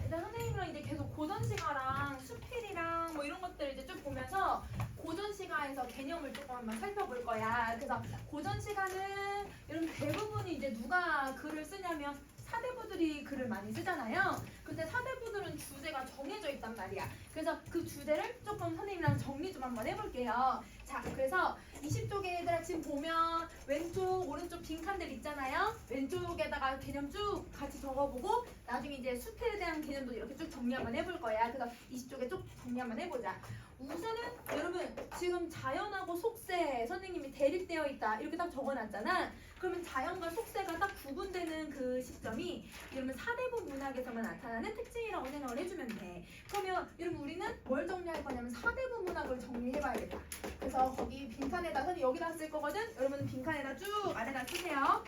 일단 선생님이랑 이제 계속 고전시가랑 수필이랑 뭐 이런 것들 이제 쭉 보면서 고전시가에서 개념을 조금 한번 살펴볼 거야. 그래서 고전시가는 여러분 대부분이 이제 누가 글을 쓰냐면 사대부들이 글을 많이 쓰잖아요. 근데 사대부들은 주제가 정해져 있단 말이야. 그래서 그 주제를 조금 선생님이랑 정리 좀 한번 해볼게요. 자, 그래서 20쪽에 얘들아 지금 보면 왼쪽 오른쪽 빈칸들 있잖아요. 왼쪽에다가 개념 쭉 같이 적어보고 나중에 이제 수필에 대한 개념도 이렇게 쭉 정리 한번 해볼 거야. 그래서 20쪽에 쭉 정리 한번 해보자. 우선은 여러분 지금 자연하고 속세 선생님이 대립되어 있다 이렇게 딱 적어놨잖아. 그러면 자연과 속세가 딱 구분되는 그 시점이 여러분 사대부 문학에서만 나타나는 특징이라고 생각을 해주면 돼. 그러면 여러분 우리는 뭘 정리할 거냐면 사대부 문학을 정리해봐야겠다. 그래서 거기 빈칸에다 선생님 여기다 쓸 거거든. 여러분은 빈칸에다 쭉 안에다 쓰세요.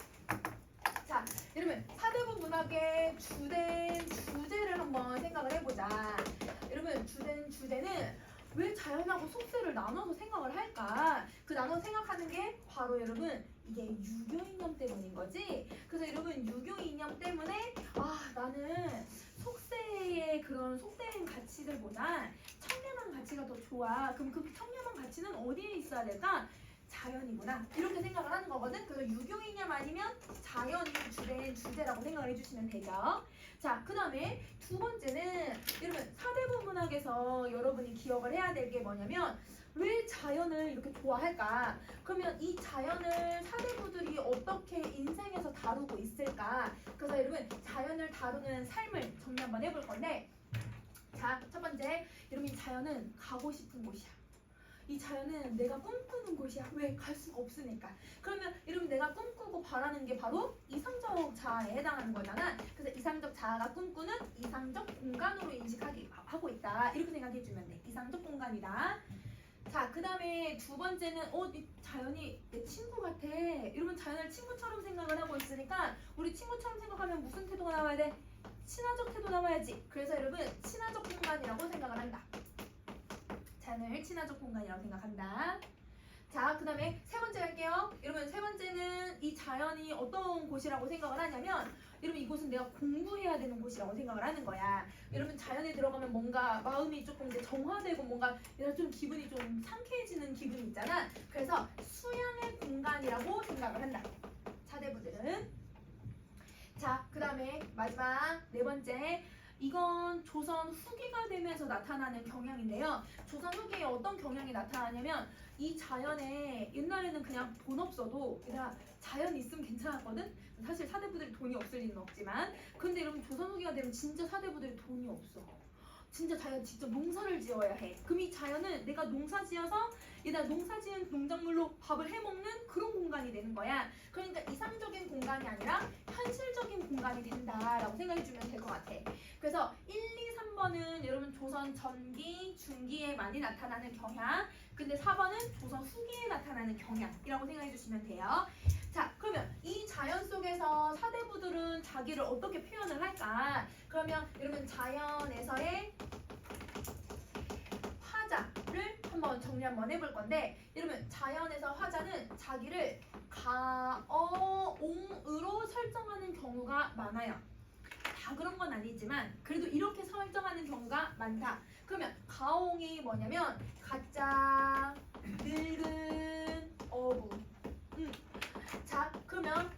자, 여러분 사대부 문학의 주된 주제를 한번 생각을 해보자. 여러분 주제는 왜 자연하고 속세를 나눠서 생각을 할까? 그 나눠서 생각하는 게 바로 여러분 이게 유교 이념 때문인 거지. 그래서 여러분 유교 이념 때문에 나는 속세의 그런 속된 가치들보다 청렴한 가치가 더 좋아. 그럼 그 청렴한 가치는 어디에 있어야 될까? 자연이구나 이렇게 생각을 하는 거거든. 그래서 유교 이념 아니면 자연이 주된 주제라고 생각을 해주시면 되죠. 자, 그 다음에 두 번째는 여러분 사대부 문학에서 여러분이 기억을 해야 될 게 뭐냐면 왜 자연을 이렇게 좋아할까? 그러면 이 자연을 사대부들이 어떻게 인생에서 다루고 있을까? 그래서 여러분 자연을 다루는 삶을 정리 한번 해볼 건데, 자, 첫 번째 여러분 이 자연은 가고 싶은 곳이야. 이 자연은 내가 꿈꾸는 곳이야. 왜? 갈 수가 없으니까. 그러면 여러분 내가 꿈꾸고 바라는 게 바로 이상적 자아에 해당하는 거잖아. 그래서 이상적 자아가 꿈꾸는 이상적 공간으로 인식하고 있다. 이렇게 생각해주면 돼. 이상적 공간이다. 자, 그 다음에 두 번째는 이 자연이 내 친구 같아. 여러분 자연을 친구처럼 생각을 하고 있으니까 우리 친구처럼 생각하면 무슨 태도가 나와야 돼? 친화적 태도 나와야지. 그래서 여러분 친화적 공간이라고 생각을 한다. 자연을 친화적 공간이라고 생각한다. 자, 그 다음에 세 번째 갈게요. 여러분 세 번째는 이 자연이 어떤 곳이라고 생각을 하냐면 여러분 이곳은 내가 공부해야 되는 곳이라고 생각을 하는 거야. 여러분 자연에 들어가면 뭔가 마음이 조금 이제 정화되고 뭔가 좀 기분이 좀 상쾌해지는 기분이 있잖아. 그래서 수양의 공간이라고 생각을 한다. 사대부들은. 자, 그 다음에 마지막 네 번째, 이건 조선 후기가 되면서 나타나는 경향인데요. 조선 후기에 어떤 경향이 나타나냐면 이 자연에 옛날에는 그냥 돈 없어도 얘들아 자연 있으면 괜찮았거든. 사실 사대부들이 돈이 없을 리는 없지만, 근데 여러분 조선 후기가 되면 진짜 사대부들이 돈이 없어. 진짜 자연 직접 농사를 지어야 해. 그럼 이 자연은 내가 농사 지어서 얘들아 농사 지은 농작물로 밥을 해먹는 그런 공간이 되는 거야. 그러니까 이상적인 공간이 아니라 현실적인 공간이 된다라고 생각해주면 될 것 같아. 그래서 1, 2, 3번은 여러분 조선 전기, 중기에 많이 나타나는 경향, 근데 4번은 조선 후기에 나타나는 경향이라고 생각해주시면 돼요. 자, 그러면 이 자연 속에서 사대부들은 자기를 어떻게 표현을 할까? 그러면 여러분 자연에서의 화자를 한번 정리 한번 해볼 건데, 여러분 자연에서 화자는 자기를 가어옹으로 설정하는 경우가 많아요. 다 그런 건 아니지만 그래도 이렇게 설정하는 경우가 많다. 그러면 가옹이 뭐냐면 가짜, 늙은, 어부. 자, 그러면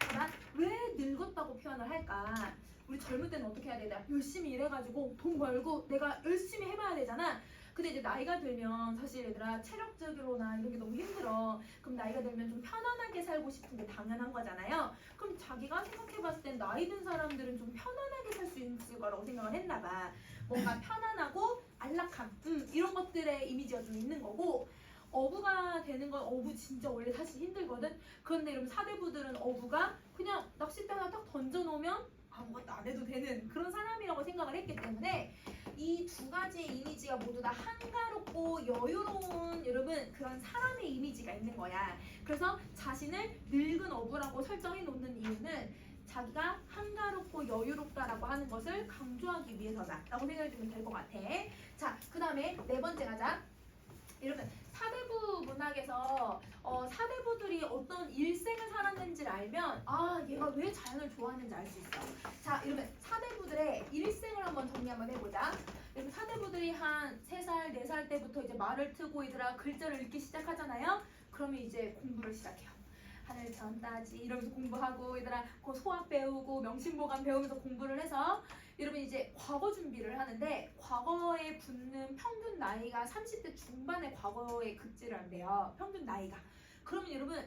왜 늙었다고 표현을 할까? 우리 젊을 때는 어떻게 해야 되나? 열심히 일해가지고 돈 벌고 내가 열심히 해봐야 되잖아. 근데 이제 나이가 들면 사실 얘들아 체력적으로나 이런 게 너무 힘들어. 그럼 나이가 들면 좀 편안하게 살고 싶은 게 당연한 거잖아요. 그럼 자기가 생각해봤을 땐 나이 든 사람들은 좀 편안하게 살 수 있을 거라고 생각을 했나 봐. 뭔가 편안하고 안락함 이런 것들의 이미지가 좀 있는 거고, 어부가 되는 건 어부 진짜 원래 사실 힘들거든. 그런데 여러분 사대부들은 어부가 그냥 낚싯대 하나 딱 던져놓으면 아무것도 안 해도 되는 그런 사람이라고 생각을 했기 때문에 이 두 가지의 이미지가 모두 다 한가롭고 여유로운 여러분 그런 사람의 이미지가 있는 거야. 그래서 자신을 늙은 어부라고 설정해 놓는 이유는 자기가 한가롭고 여유롭다라고 하는 것을 강조하기 위해서다 라고 생각해 주면 될 것 같아. 자, 그 다음에 네 번째 가자. 이러면 사대부 문학에서 사대부들이 어떤 일생을 살았는지를 알면 아 얘가 왜 자연을 좋아하는지 알 수 있어. 자 이러면 사대부들의 일생을 한번 정리 한번 해보자. 이러면 사대부들이 한 3살, 4살 때부터 이제 말을 트고 얘들아 글자를 읽기 시작하잖아요. 그러면 이제 공부를 시작해요. 하늘 전 따지 이러면서 공부하고 얘들아 그 소학 배우고 명심보감 배우면서 공부를 해서 여러분 이제 과거 준비를 하는데 과거에 붙는 평균 나이가 30대 중반의 과거에 급제를 한대요. 평균 나이가. 그러면 여러분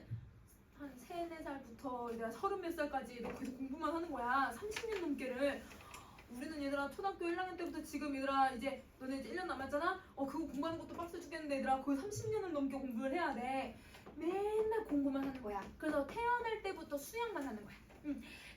한 3, 4살부터 얘들아 30몇 살까지 너 계속 공부만 하는 거야. 30년 넘게를. 우리는 얘들아 초등학교 1학년 때부터 지금 얘들아 이제 너네 이제 1년 남았잖아? 그거 공부하는 것도 빡세 죽겠는데 얘들아 거의 30년을 넘게 공부를 해야 돼. 맨날 공부만 하는 거야. 그래서 태어날 때부터 수양만 하는 거야.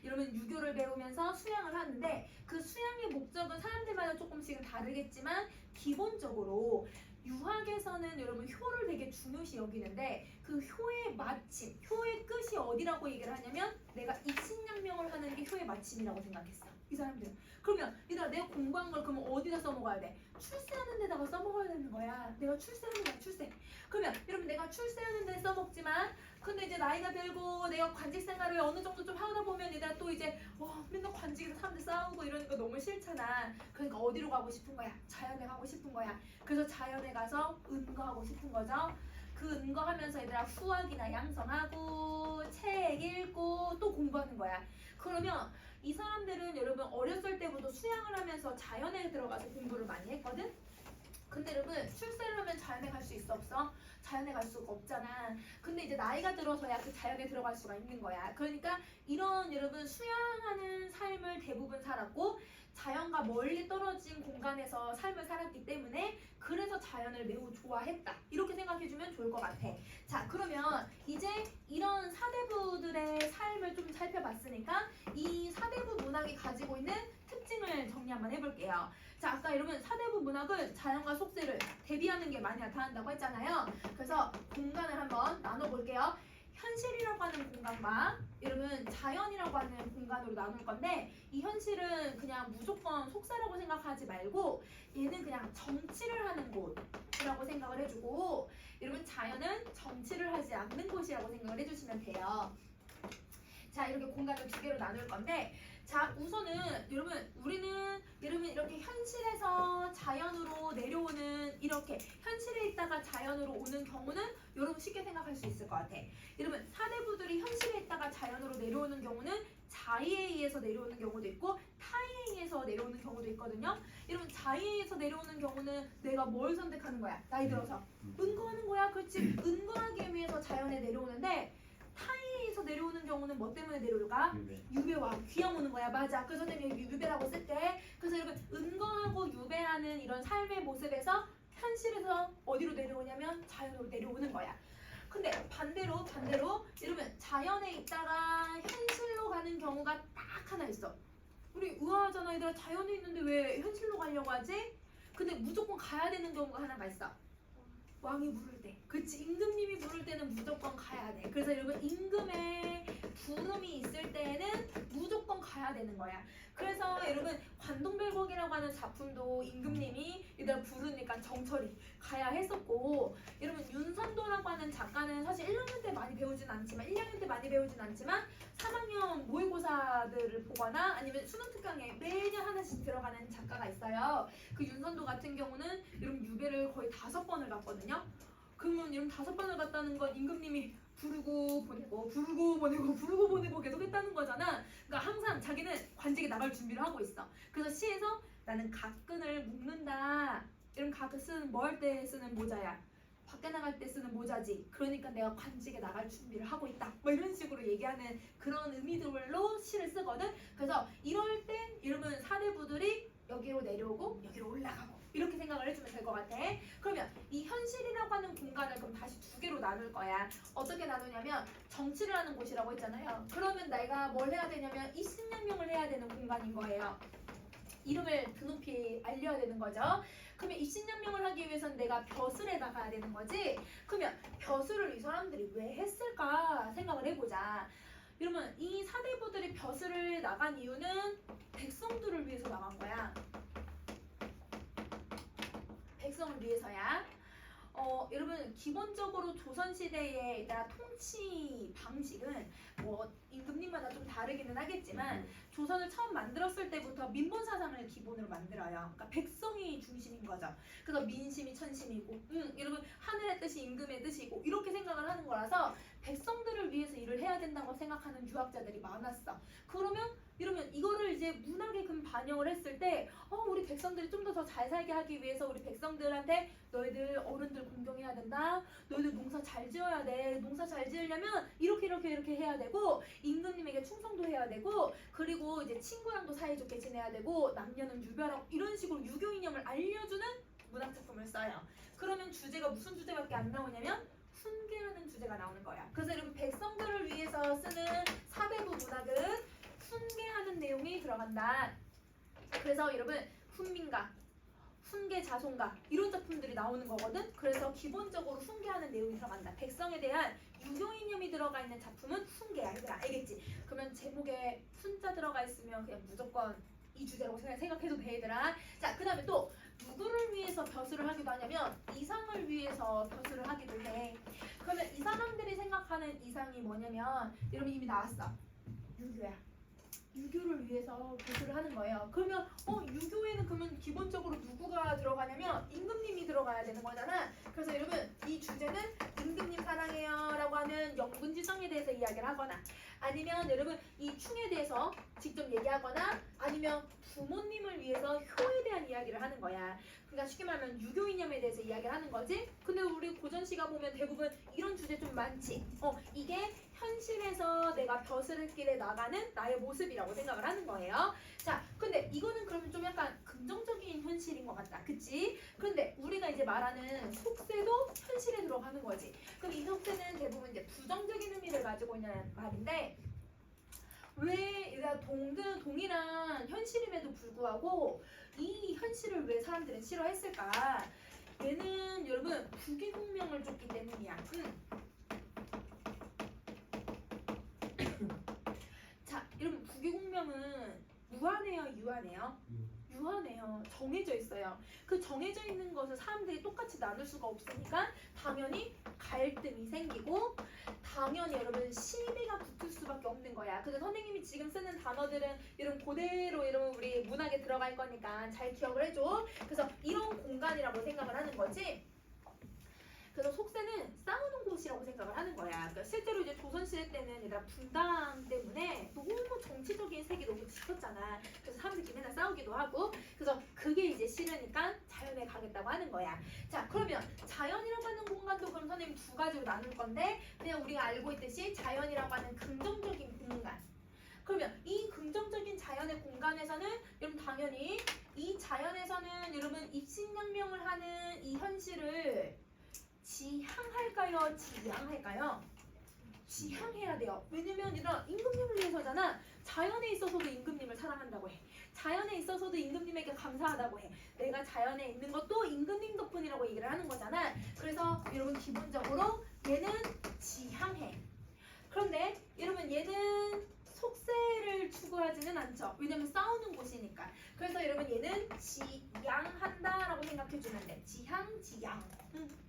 이러면 유교를 배우면서 수양을 하는데 그 수양의 목적은 사람들마다 조금씩은 다르겠지만 기본적으로 유학에서는 여러분 효를 되게 중요시 여기는데 그 효의 마침, 효의 끝이 어디라고 얘기를 하냐면 내가 입신양명을 하는 게 효의 마침이라고 생각했어. 이 사람들은. 그러면 얘들아 내가 공부한 걸 그러면 어디다 써먹어야 돼? 출세하는 데다가 써먹어야 되는 거야. 내가 출세하는 거야 출세. 그러면 여러분 내가 출세하는 데 써먹지만 근데 이제 나이가 들고 내가 관직 생활을 어느 정도 좀 하다 보면 얘들아 또 이제 와 맨날 관직에서 사람들 싸우고 이러니까 너무 싫잖아. 그러니까 어디로 가고 싶은 거야? 자연에 가고 싶은 거야. 그래서 자연에 가서 은거하고 싶은 거죠. 그 은거하면서 얘들아 수학이나 양성하고 책 읽고 또 공부하는 거야. 그러면 이 사람들은 여러분 어렸을 때부터 수양을 하면서 자연에 들어가서 공부를 많이 했거든? 근데 여러분 출세를 하면 자연에 갈 수 있어 없어? 자연에 갈 수가 없잖아. 근데 이제 나이가 들어서야 그 자연에 들어갈 수가 있는 거야. 그러니까 이런 여러분 수양하는 삶을 대부분 살았고 자연과 멀리 떨어진 공간에서 삶을 살았기 때문에 그래서 자연을 매우 좋아했다. 이렇게 생각해주면 좋을 것 같아. 자 그러면 이제 이런 사대부들의 삶을 좀 살펴봤으니까 이 사대부 문학이 가지고 있는 특징을 정리 한번 해볼게요. 자 아까 여러분 사대부 문학은 자연과 속세를 대비하는 게 많이 나타난다고 했잖아요. 그래서 공간을 한번 나눠볼게요. 현실이라고 하는 공간과 여러분 자연이라고 하는 공간으로 나눌 건데 이 현실은 그냥 무조건 속세라고 생각하지 말고 얘는 그냥 정치를 하는 곳이라고 생각을 해주고 여러분 자연은 정치를 하지 않는 곳이라고 생각을 해주시면 돼요. 자 이렇게 공간을 2개로 나눌 건데 자 우선은 우리는 여러분 이렇게 현실에서 자연으로 내려오는 이렇게 현실에 있다가 자연으로 오는 경우는 여러분 쉽게 생각할 수 있을 것 같아. 여러분 사대부들이 현실에 있다가 자연으로 내려오는 경우는 자의에 의해서 내려오는 경우도 있고 타의에 의해서 내려오는 경우도 있거든요. 여러분 자의에 의해서 내려오는 경우는 내가 뭘 선택하는 거야? 나이 들어서 은거하는 거야. 그렇지? 은거하기 위해서 자연에 내려오는데 타이에서 내려오는 경우는 뭐 때문에 내려올까? 유배와 귀양 오는 거야. 맞아. 그래서 선생님이 유배라고 쓸게. 그래서 여러분 은거하고 유배하는 이런 삶의 모습에서 현실에서 어디로 내려오냐면 자연으로 내려오는 거야. 근데 반대로 여러분 자연에 있다가 현실로 가는 경우가 딱 하나 있어. 우리 의아하잖아. 얘들아 자연에 있는데 왜 현실로 가려고 하지? 근데 무조건 가야 되는 경우가 하나가 있어. 왕이 부를 때. 그치 임금님이 부를 때는 무조건 가야 돼. 그래서 여러분 임금의 부름이 있을 때에는 무조건 가야 되는 거야. 그래서 여러분 관동별곡이라고 하는 작품도 임금님이 얘들 부르니까 정철이 가야 했었고 여러분 윤선도라고 하는 작가는 사실 1학년 때 많이 배우진 않지만 1학년 때 많이 배우진 않지만 3학년 모의고사들을 보거나 아니면 수능 특강에 매년 하나씩 들어가는 작가가 있어요. 그 윤선도 같은 경우는 여러분 유배를 거의 5번을 갔거든요. 그러면 여러분 5번을 갔다는 건 임금님이 부르고 보내고 계속 했다는 거잖아. 그러니까 항상 자기는 관직에 나갈 준비를 하고 있어. 그래서 시에서 나는 각근을 묶는다. 이런 각근은 뭐 할 때 쓰는 모자야? 밖에 나갈 때 쓰는 모자지. 그러니까 내가 관직에 나갈 준비를 하고 있다. 뭐 이런 식으로 얘기하는 그런 의미들로 시를 쓰거든. 그래서 이럴 때 여러분 사대부들이 여기로 내려오고 여기로 올라가고 이렇게 생각을 해주면 될 것 같아. 그러면 이 현실이라고 하는 공간을 그럼 다시 2개로 나눌 거야. 어떻게 나누냐면 정치를 하는 곳이라고 했잖아요. 그러면 내가 뭘 해야 되냐면 입신양명을 해야 되는 공간인 거예요. 이름을 드높이 알려야 되는 거죠. 그러면 입신양명을 하기 위해서는 내가 벼슬에 나가야 되는 거지. 그러면 벼슬을 이 사람들이 왜 했을까 생각을 해보자. 여러분 이 사대부들이 벼슬을 나간 이유는 백성들을 위해서 나간 거야. 백성을 위해서야. 여러분 기본적으로 조선시대의 통치 방식은 뭐 임금님마다 좀 다르기는 하겠지만 조선을 처음 만들었을 때부터 민본 사상을 기본으로 만들어요. 그러니까 백성이 중심인 거죠. 그래서 민심이 천심이고, 여러분 하늘의 뜻이 임금의 뜻이고 이렇게 생각을 하는 거라서 백성들을 위해서 일을 해야 된다고 생각하는 유학자들이 많았어. 그러면 이러면 이거를 이제 문학에 반영을 했을 때 우리 백성들이 좀 더 잘 살게 하기 위해서 우리 백성들한테 너희들 어른들 공경해야 된다. 너희들 농사 잘 지어야 돼. 농사 잘 지으려면 이렇게 해야 되고 임금님에게 충성도 해야 되고 그리고 이제 친구랑도 사이좋게 지내야 되고 남녀는 유별하고 이런 식으로 유교 이념을 알려주는 문학 작품을 써요. 그러면 주제가 무슨 주제밖에 안 나오냐면 훈계라는 주제가 나오는 거야. 그래서 여러분 백성들을 위해서 쓰는 사대부 문학은 훈계하는 내용이 들어간다. 그래서 여러분 훈민가, 훈계자손가 이런 작품들이 나오는 거거든. 그래서 기본적으로 훈계하는 내용이 들어간다. 백성에 대한 유교 이념이 들어가 있는 작품은 훈계야. 얘들아 알겠지? 그러면 제목에 훈자 들어가 있으면 그냥 무조건 이 주제라고 생각해도 돼 얘들아. 자, 그 다음에 또 누구를 위해서 벼슬을 하기도 하냐면 이상을 위해서 벼슬을 하기도 해. 그러면 이 사람들이 생각하는 이상이 뭐냐면 여러분 이미 나왔어. 유교야. 유교를 위해서 벼슬을 하는 거예요. 그러면 유교에는 그러면 기본적으로 누구가 들어가냐면 임금님이 들어가야 되는 거잖아. 그래서 여러분 이 주제는 임금님 사랑해요 라고 하는 영분지성에 대해서 이야기를 하거나 아니면 여러분 이 충에 대해서 직접 얘기하거나 아니면 부모님을 위해서 효에 대한 이야기를 하는 거야. 그러니까 쉽게 말하면 유교 이념에 대해서 이야기를 하는 거지. 근데 우리 고전시가 보면 대부분 이런 주제 좀 많지. 이게 현실에서 내가 벼슬길에 나가는 나의 모습이라고 생각을 하는 거예요. 자, 근데 이거는 그러면 좀 약간 긍정적인 현실인 것 같다. 그치? 근데 우리가 이제 말하는 속세도 현실에 들어가는 거지. 그럼 이 속세는 대부분 이제 부정적인 의미를 가지고 있는 말인데 왜 동일한 현실임에도 불구하고 이 현실을 왜 사람들은 싫어했을까? 얘는 여러분 부귀공명을 줬기 때문이야. 자, 여러분 부귀공명은 무한해요, 유한해요? 유한해요. 정해져 있어요. 그 정해져 있는 것을 사람들이 똑같이 나눌 수가 없으니까 당연히 갈등이 생기고 당연히 여러분 시비가 붙을 수밖에 없는 거야. 그래서 선생님이 지금 쓰는 단어들은 여러분 그대로 여러분 우리 문학에 들어갈 거니까 잘 기억을 해줘. 그래서 이런 공간이라고 생각을 하는 거지. 그래서 속세는 싸우는 곳이라고 생각을 하는 거야. 그러니까 실제로 이제 조선시대 때는 얘들아 분당 때문에 너무 정치적인 색이 너무 짙었잖아. 그래서 사람들끼리 맨날 싸우기도 하고 그래서 그게 이제 싫으니까 자연에 가겠다고 하는 거야. 자, 그러면 자연이라고 하는 공간도 그럼 선생님 두 가지로 나눌 건데 그냥 우리가 알고 있듯이 자연이라고 하는 긍정적인 공간. 그러면 이 긍정적인 자연의 공간에서는 여러분 당연히 이 자연에서는 여러분 입신양명을 하는 이 현실을 지향할까요? 지양할까요? 지향해야 돼요. 왜냐면 이런 임금님을 위해서잖아. 자연에 있어서도 임금님을 사랑한다고 해. 자연에 있어서도 임금님에게 감사하다고 해. 내가 자연에 있는 것도 임금님 덕분이라고 얘기를 하는 거잖아. 그래서 여러분 기본적으로 얘는 지향해. 그런데 여러분 얘는 속세를 추구하지는 않죠. 왜냐면 싸우는 곳이니까. 그래서 여러분 얘는 지양한다라고 생각해주면 돼. 지향, 지양.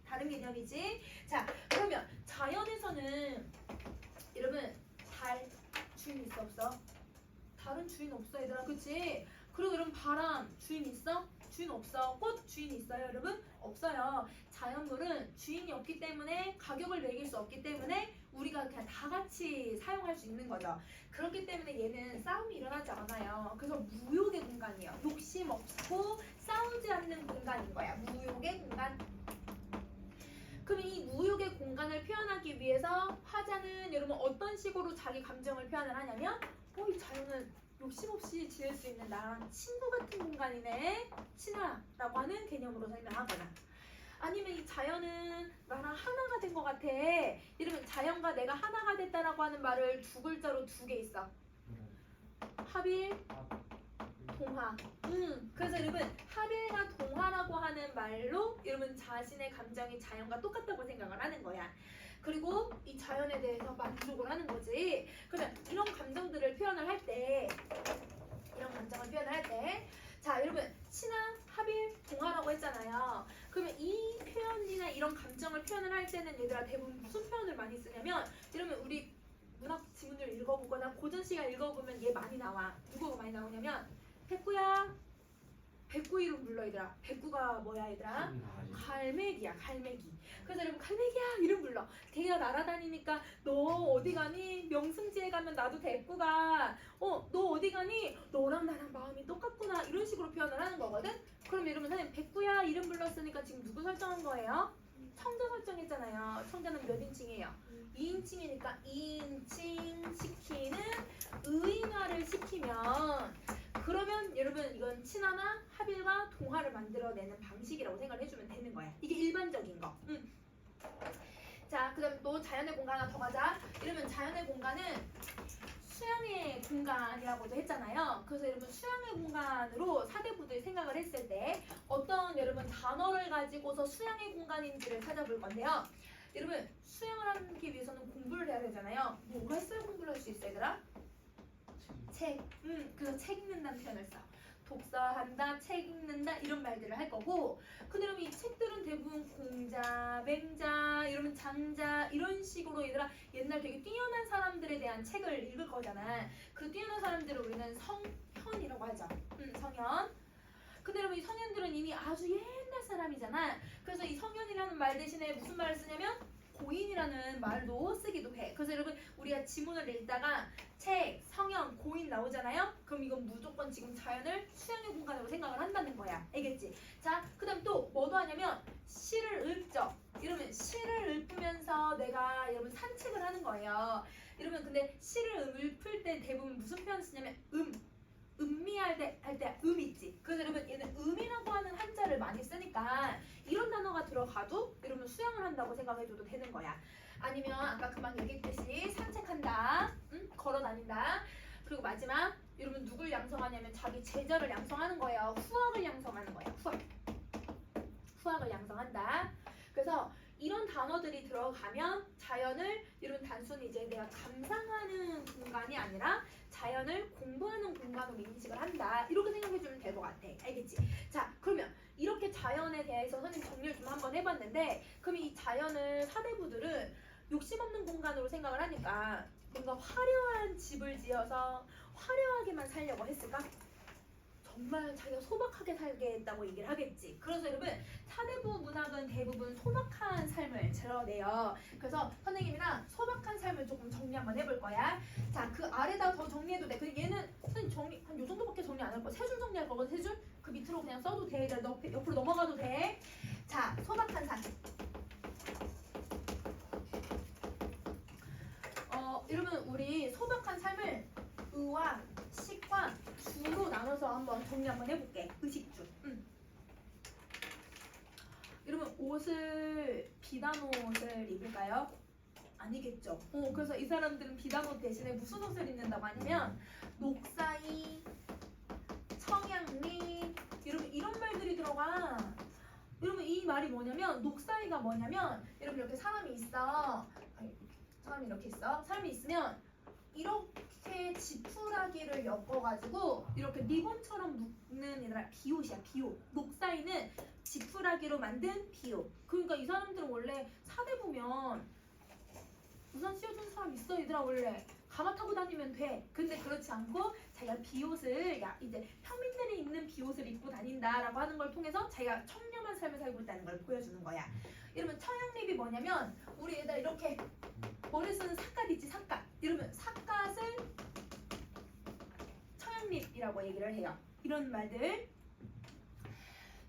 다른 개념이지. 자, 그러면 자연에서는 여러분 달 주인 있어 없어? 달은 주인 없어 얘들아. 그치? 그리고 여러분 바람 주인 있어? 주인 없어. 꽃 주인 있어요 여러분? 없어요. 자연물은 주인이 없기 때문에 가격을 매길 수 없기 때문에 우리가 그냥 다 같이 사용할 수 있는 거죠. 그렇기 때문에 얘는 싸움이 일어나지 않아요. 그래서 무욕의 공간이에요. 욕심 없고 싸우지 않는 공간인 거야. 무욕의 공간. 그럼 이 무욕의 공간을 표현하기 위해서 화자는 여러분 어떤 식으로 자기 감정을 표현을 하냐면 이 자연은 욕심 없이 지낼 수 있는 나랑 친구 같은 공간이네. 친하라고 하는 개념으로 설명하거나 아니면 이 자연은 나랑 하나가 된 것 같아. 이러면 자연과 내가 하나가 됐다라고 하는 말을 두 글자로 두 개 있어. 합일, 동화. 그래서 여러분 합일과 동화라고 하는 말로 여러분 자신의 감정이 자연과 똑같다고 생각을 하는 거야. 그리고 이 자연에 대해서 만족을 하는 거지. 그러면 이런 감정들을 표현을 할 때 이런 감정을 표현을 할 때 자 여러분 친화, 합일, 동화라고 했잖아요. 그러면 이 표현이나 이런 감정 할 때는 얘들아 대부분 무슨 표현을 많이 쓰냐면 이러면 우리 문학 지문을 읽어보거나 고전 시간 읽어보면 얘 많이 나와. 누구가 많이 나오냐면 백구야. 백구 이름 불러 얘들아. 백구가 뭐야 얘들아? 갈매기야 갈매기. 그래서 여러분 갈매기야 이름 불러. 걔가 날아다니니까 너 어디 가니? 명승지에 가면 나도 데리고 가. 너 어디 가니? 너랑 나랑 마음이 똑같구나. 이런 식으로 표현을 하는 거거든. 그럼 여러분 선생님 백구야 이름 불렀으니까 지금 누구 설정한 거예요? 청자 설정했잖아요. 청자는 몇 인칭이에요? 2인칭이니까 2인칭 시키는 의인화를 시키면 그러면 여러분 이건 친화나 합일과 동화를 만들어내는 방식이라고 생각을 해주면 되는 거야. 이게 일반적인 거. 자, 그 다음 또 자연의 공간 하나 더 가자. 이러면 자연의 공간은 수양의 공간이라고도 했잖아요. 그래서 여러분 수양의 공간으로 사대부들 생각을 했을 때 어떤 여러분 단어를 가지고서 수양의 공간인지를 찾아볼 건데요. 여러분 수양을 하기 위해서는 공부를 해야 되잖아요. 뭐가 있어야 공부를 할 수 있어 얘들아? 책. 그래서 책 읽는다는 표현을 써. 독서한다, 책 읽는다 이런 말들을 할 거고 근데 여러분 이 책들은 대부분 공자, 맹자, 이러면 장자 이런 식으로 얘들아 옛날 되게 뛰어난 사람들에 대한 책을 읽을 거잖아. 그 뛰어난 사람들을 우리는 성현이라고 하죠. 성현. 근데 여러분 이 성현들은 이미 아주 옛날 사람이잖아. 그래서 이 성현이라는 말 대신에 무슨 말을 쓰냐면 고인이라는 말도 쓰기도 해. 그래서 여러분 우리가 지문을 읽다가 책, 성현, 고인 나오잖아요. 그럼 이건 무조건 지금 자연을 수양의 공간으로 생각을 한다는 거야. 알겠지? 자, 그 다음 또 뭐도 하냐면 시를 읊죠. 이러면 시를 읊으면서 내가 여러분 산책을 하는 거예요. 이러면 근데 시를 읊을 때 대부분 무슨 표현 쓰냐면 음미할 때 있지. 그래서 여러분 얘는 음이라고 하는 한자를 많이 쓰니까 이런 단어가 들어가도 여러분 수양을 한다고 생각해줘도 되는 거야. 아니면 아까 금방 얘기했듯이 산책한다, 걸어 다닌다. 그리고 마지막 여러분 누굴 양성하냐면 자기 제자를 양성하는 거예요. 후학을 양성하는 거예요. 후학을 양성한다. 그래서 이런 단어들이 들어가면 자연을 여러분 단순히 이제 내가 감상하는 공간이 아니라 자연을 공부하는 공간으로 인식을 한다. 이렇게 생각해주면 될 것 같아. 알겠지? 자, 그러면 이렇게 자연에 대해서 선생님 정리를 좀 한번 해봤는데 그럼 이 자연을 사대부들은 욕심 없는 공간으로 생각을 하니까 뭔가 화려한 집을 지어서 화려하게만 살려고 했을까? 정말 자기가 소박하게 살겠다고 얘기를 하겠지. 그래서 여러분 사대부 문학은 대부분 소박한 삶을 드러내요. 그래서 선생님이랑 소박한 삶을 조금 정리 한번 해볼 거야. 자, 그 아래다 더 정리해도 돼. 근데 얘는 선생님 정리 한 요 정도밖에 정리 안 할 거야. 세 줄 정리할 거거든. 세 줄. 그 밑으로 그냥 써도 돼. 옆으로 넘어가도 돼. 자, 소박한 삶. 여러분 우리 소박한 삶을 의와 식과 주로 나눠서 한번 정리 한번 해볼게. 의식주. 여러분 옷을 비단 옷을 입을까요? 아니겠죠. 그래서 이 사람들은 비단 옷 대신에 무슨 옷을 입는다고 하냐면 녹사이, 청양리 여러분 이런 말들이 들어가. 여러분 이 말이 뭐냐면 녹사이가 뭐냐면 여러분 이렇게 사람이 있어. 사람이 이렇게 있어. 사람이 있으면 이렇게 지푸라기를 엮어가지고 이렇게 리본처럼 묶는 얘들아 비옷이야. 비옷. 녹사이는 지푸라기로 만든 비옷. 그러니까 이 사람들은 원래 사대 보면 우산 씌워주는 사람 있어 얘들아. 원래 가마 타고 다니면 돼. 근데 그렇지 않고 자기가 비옷을 이제 평민들이 입는 비옷을 입고 다닌다라고 하는 걸 통해서 자기가 청렴한 삶을 살고 있다는 걸 보여주는 거야. 이러면 청양립이 뭐냐면 우리 얘들아 이렇게 머리 쓰는 삿갓 있지 삿갓. 이러면 삿갓을 청양립이라고 얘기를 해요. 이런 말들.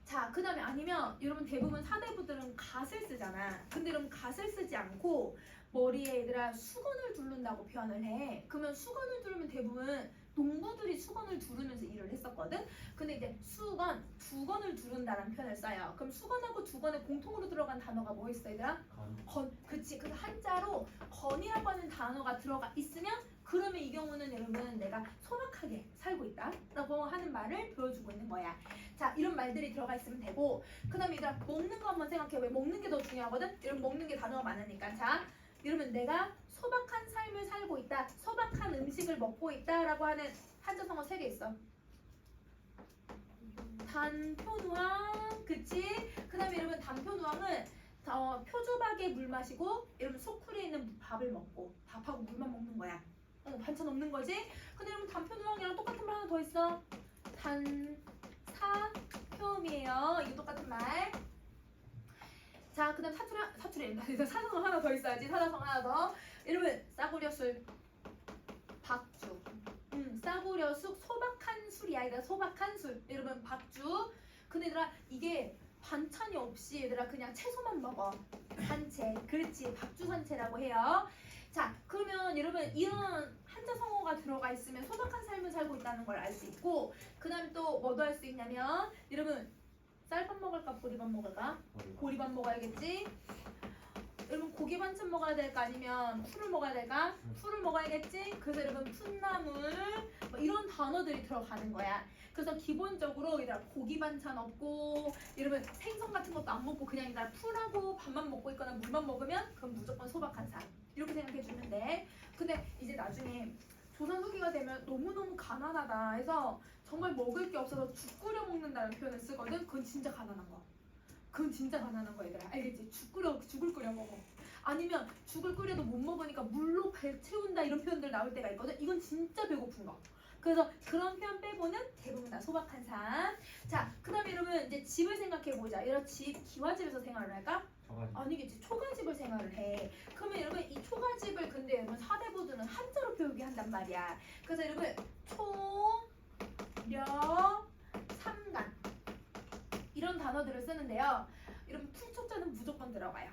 자, 그 다음에 아니면 여러분 대부분 사대부들은 갓을 쓰잖아. 근데 여러분 갓을 쓰지 않고 머리에 얘들아 수건을 두른다고 표현을 해. 그러면 수건을 두르면 대부분 농부들이 수건을 두르면서 일을 했었거든. 근데 이제 수건, 두건을 두른다는 표현을 써요. 그럼 수건하고 두건에 공통으로 들어간 단어가 뭐 있어 얘들아? 건. 그치. 그래서 한자로 건이라고 하는 단어가 들어가 있으면 그러면 이 경우는 여러분 내가 소박하게 살고 있다 라고 하는 말을 보여주고 있는 거야. 자, 이런 말들이 들어가 있으면 되고 그 다음에 얘들아 먹는 거 한번 생각해. 왜 먹는 게 더 중요하거든? 여러분 먹는 게 단어가 많으니까. 자, 이러면 내가 소박한 삶을 살고 있다, 소박한 음식을 먹고 있다라고 하는 한자성어 3개 있어. 단표누항, 그치? 그 다음에 여러분 단표누항은 표주박에 물 마시고 여러분 소쿠리에 있는 밥을 먹고 밥하고 물만 먹는 거야. 반찬 없는 거지. 근데 여러분 단표노항이랑 똑같은 말 하나 더 있어. 단사표음이에요. 이거 똑같은 말. 자, 그다음 사투리 사자성 하나 더 있어야지. 사자성 하나 더. 여러분 싸구려술 박주. 싸구려숙 소박한 술이야. 얘들아 소박한 술. 여러분 박주. 근데 얘들아 이게 반찬이 없이 얘들아 그냥 채소만 먹어. 산채. 그렇지. 박주 산채라고 해요. 자, 그러면 여러분 이런 한자 성어가 들어가 있으면 소박한 삶을 살고 있다는 걸 알 수 있고, 그 다음에 또 뭐도 할 수 있냐면 여러분 쌀밥 먹을까 보리밥 먹을까? 보리밥 먹어야겠지. 여러분 고기 반찬 먹어야 될까 아니면 풀을 먹어야 될까? 풀을 먹어야겠지. 그래서 여러분 풋나물 뭐 이런 단어들이 들어가는 거야. 그래서 기본적으로 얘들아 고기 반찬 없고 여러분 생선 같은 것도 안 먹고 그냥 얘들아 풀하고 밥만 먹고 있거나 물만 먹으면 그럼 무조건 소박한 삶 이렇게 생각해 주면 돼. 근데 이제 나중에 조선 후기가 되면 너무너무 가난하다 해서 정말 먹을 게 없어서 죽 끓여 먹는다는 표현을 쓰거든. 그건 진짜 가난한 거야. 그건 진짜 가난한 거야 얘들아. 알겠지? 죽을 끓여 먹어. 아니면 죽을 끓여도 못 먹으니까 물로 배 채운다 이런 표현들 나올 때가 있거든. 이건 진짜 배고픈 거. 그래서 그런 표현 빼고는 대부분 다 소박한 삶. 자, 그 다음에 여러분 이제 집을 생각해보자. 이런 집, 기와집에서 생활을 할까? 아니겠지. 초가집을 생활을 해. 그러면 여러분 이 초가집을 근데 여러분 사대부들은 한자로 표기한단 말이야. 그래서 여러분 초, 려, 삼간 이런 단어들을 쓰는데요. 여러분 풀초자는 무조건 들어가요.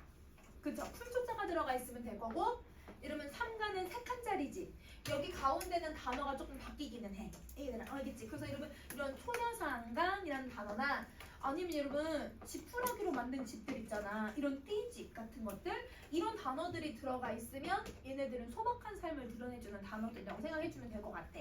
그쵸? 풀초자가 들어가 있으면 될 거고, 이러면 삼가는 세 칸짜리지. 여기 가운데는 단어가 조금 바뀌기는 해. 얘들아 알겠지? 그래서 여러분 이런 초려상간이라는 단어나 아니면 여러분 지푸라기로 만든 집들 있잖아. 이런 띠집 같은 것들 이런 단어들이 들어가 있으면 얘네들은 소박한 삶을 드러내주는 단어들이라고 생각해주면 될 것 같아.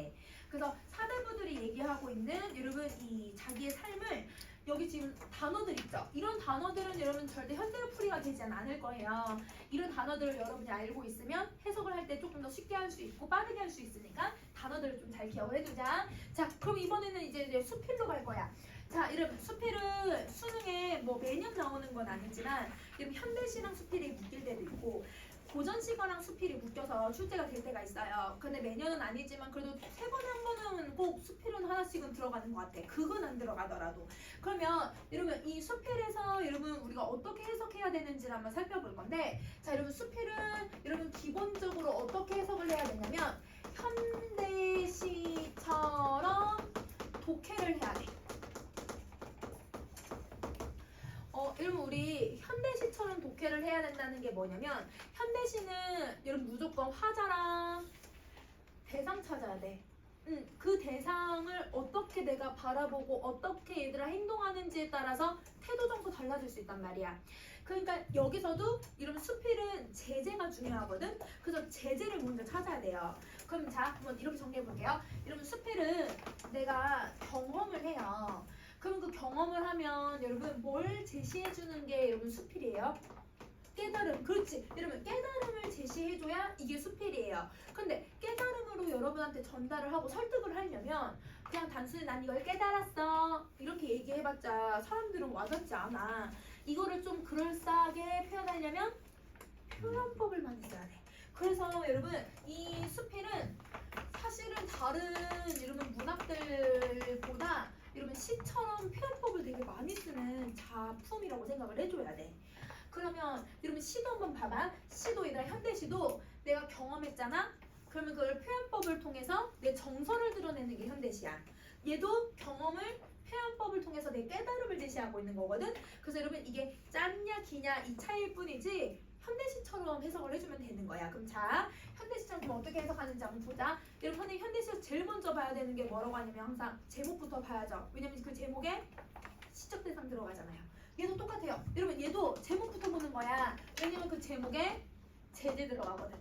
그래서 사대부들이 얘기하고 있는 여러분 이 자기의 삶을 여기 지금 단어들 있죠? 이런 단어들은 여러분 절대 현대어 풀이가 되지는 않을 거예요. 이런 단어들을 여러분이 알고 있으면 해석을 할 때 조금 더 쉽게 할 수 있고 빠르게 할 수 있으니까 단어들을 좀 잘 기억을 해두자. 자, 그럼 이번에는 이제 수필로 갈 거야. 자, 여러분 수필은 수능에 뭐 매년 나오는 건 아니지만 여러분 현대시랑 수필이 묶일 때도 있고 고전시가랑 수필이 묶여서 출제가 될 때가 있어요. 근데 매년은 아니지만 그래도 3번에 한 번은 꼭 수필은 하나씩은 들어가는 것 같아. 그건 안 들어가더라도. 그러면 여러분 이 수필에서 여러분 우리가 어떻게 해석해야 되는지를 한번 살펴볼 건데, 자 여러분 수필은 여러분 기본적으로 어떻게 해석을 해야 되냐면 현대시처럼 독해를 해야 돼. 여러분 우리 현대시처럼 독해를 해야 된다는 게 뭐냐면 현대시는 여러분 무조건 화자랑 대상 찾아야 돼. 그 대상을 어떻게 내가 바라보고 어떻게 얘들아 행동하는지에 따라서 태도 정도 달라질 수 있단 말이야. 그러니까 여기서도 여러분 수필은 제재가 중요하거든. 그래서 제재를 먼저 찾아야 돼요. 그럼 자 한번 이렇게 정리해 볼게요. 여러분 수필은 내가 경험을 해요. 그럼 그 경험을 하면 여러분 뭘 제시해 주는 게 여러분 수필이에요? 깨달음. 그렇지. 여러분 깨달음을 제시해줘야 이게 수필이에요. 근데 깨달음으로 여러분한테 전달을 하고 설득을 하려면 그냥 단순히 난 이걸 깨달았어 이렇게 얘기해봤자 사람들은 와닿지 않아. 이거를 좀 그럴싸하게 표현하려면 표현법을 많이 써야 돼. 그래서 여러분 이 수필은 사실은 다른 여러분 문학들보다 여러분 시처럼 표현법을 되게 많이 쓰는 작품이라고 생각을 해줘야 돼. 그러면 여러분 시도 한번 봐봐. 시도 얘들아 현대시도 내가 경험했잖아. 그러면 그걸 표현법을 통해서 내 정서를 드러내는 게 현대시야. 얘도 경험을 표현법을 통해서 내 깨달음을 제시하고 있는 거거든. 그래서 여러분 이게 짧냐 기냐 이 차이일 뿐이지 현대시처럼 해석을 해주면 되는 거야. 그럼 자 현대시처럼 그럼 어떻게 해석하는지 한번 보자. 여러분 선생님 현대시에서 제일 먼저 봐야 되는 게 뭐라고 하냐면 항상 제목부터 봐야죠. 왜냐면 그 제목에 시적 대상 들어가잖아요. 얘도 똑같아요. 여러분 얘도 제목부터 보는 거야. 왜냐면 그 제목에 제재 들어가거든.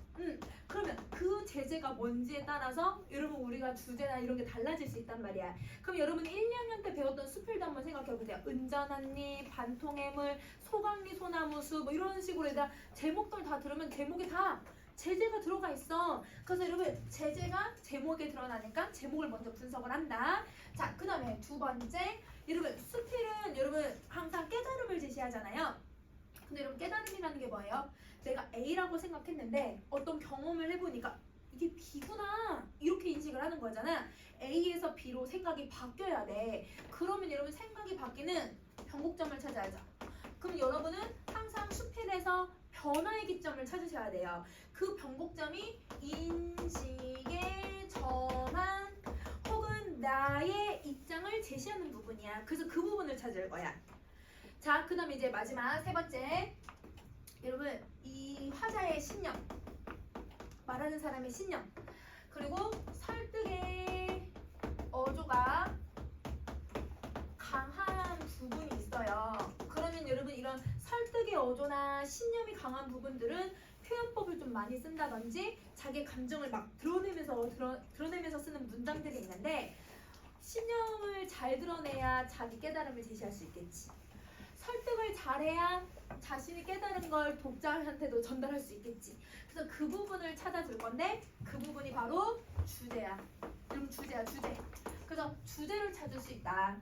그러면 그 제재가 뭔지에 따라서 여러분 우리가 주제나 이런 게 달라질 수 있단 말이야. 그럼 여러분 1, 2학년 때 배웠던 수필도 한번 생각해보세요. 은전한잎, 반통해물, 소강리, 소나무수 뭐 이런 식으로 얘들아 제목들 다 들으면 제목에 다 제재가 들어가 있어. 그래서 여러분 제재가 제목에 드러나니까 제목을 먼저 분석을 한다. 자, 그 다음에 두 번째 여러분 수필은 여러분 항상 깨달음을 제시하잖아요. 근데 여러분 깨달음이라는 게 뭐예요? 내가 A라고 생각했는데 어떤 경험을 해보니까 이게 B구나 이렇게 인식을 하는 거잖아. A에서 B로 생각이 바뀌어야 돼. 그러면 여러분 생각이 바뀌는 변곡점을 찾아야죠. 그럼 여러분은 항상 수필에서 변화의 기점을 찾으셔야 돼요. 그 변곡점이 인식의 전환 혹은 나의 입장을 제시하는 부분이야. 그래서 그 부분을 찾을 거야. 자, 그 다음에 이제 마지막 세 번째. 여러분 이 화자의 신념, 말하는 사람의 신념, 그리고 설득의 어조가 강한 부분이 있어요. 그러면 여러분 이런 설득의 어조나 신념이 강한 부분들은 표현법을 좀 많이 쓴다든지 자기 감정을 막 드러내면서 쓰는 문장들이 있는데 신념을 잘 드러내야 자기 깨달음을 제시할 수 있겠지. 설득을 잘해야 자신이 깨달은 걸 독자한테도 전달할 수 있겠지. 그래서 그 부분을 찾아줄 건데 그 부분이 바로 주제야. 여러분 주제야, 주제. 그래서 주제를 찾을 수 있다.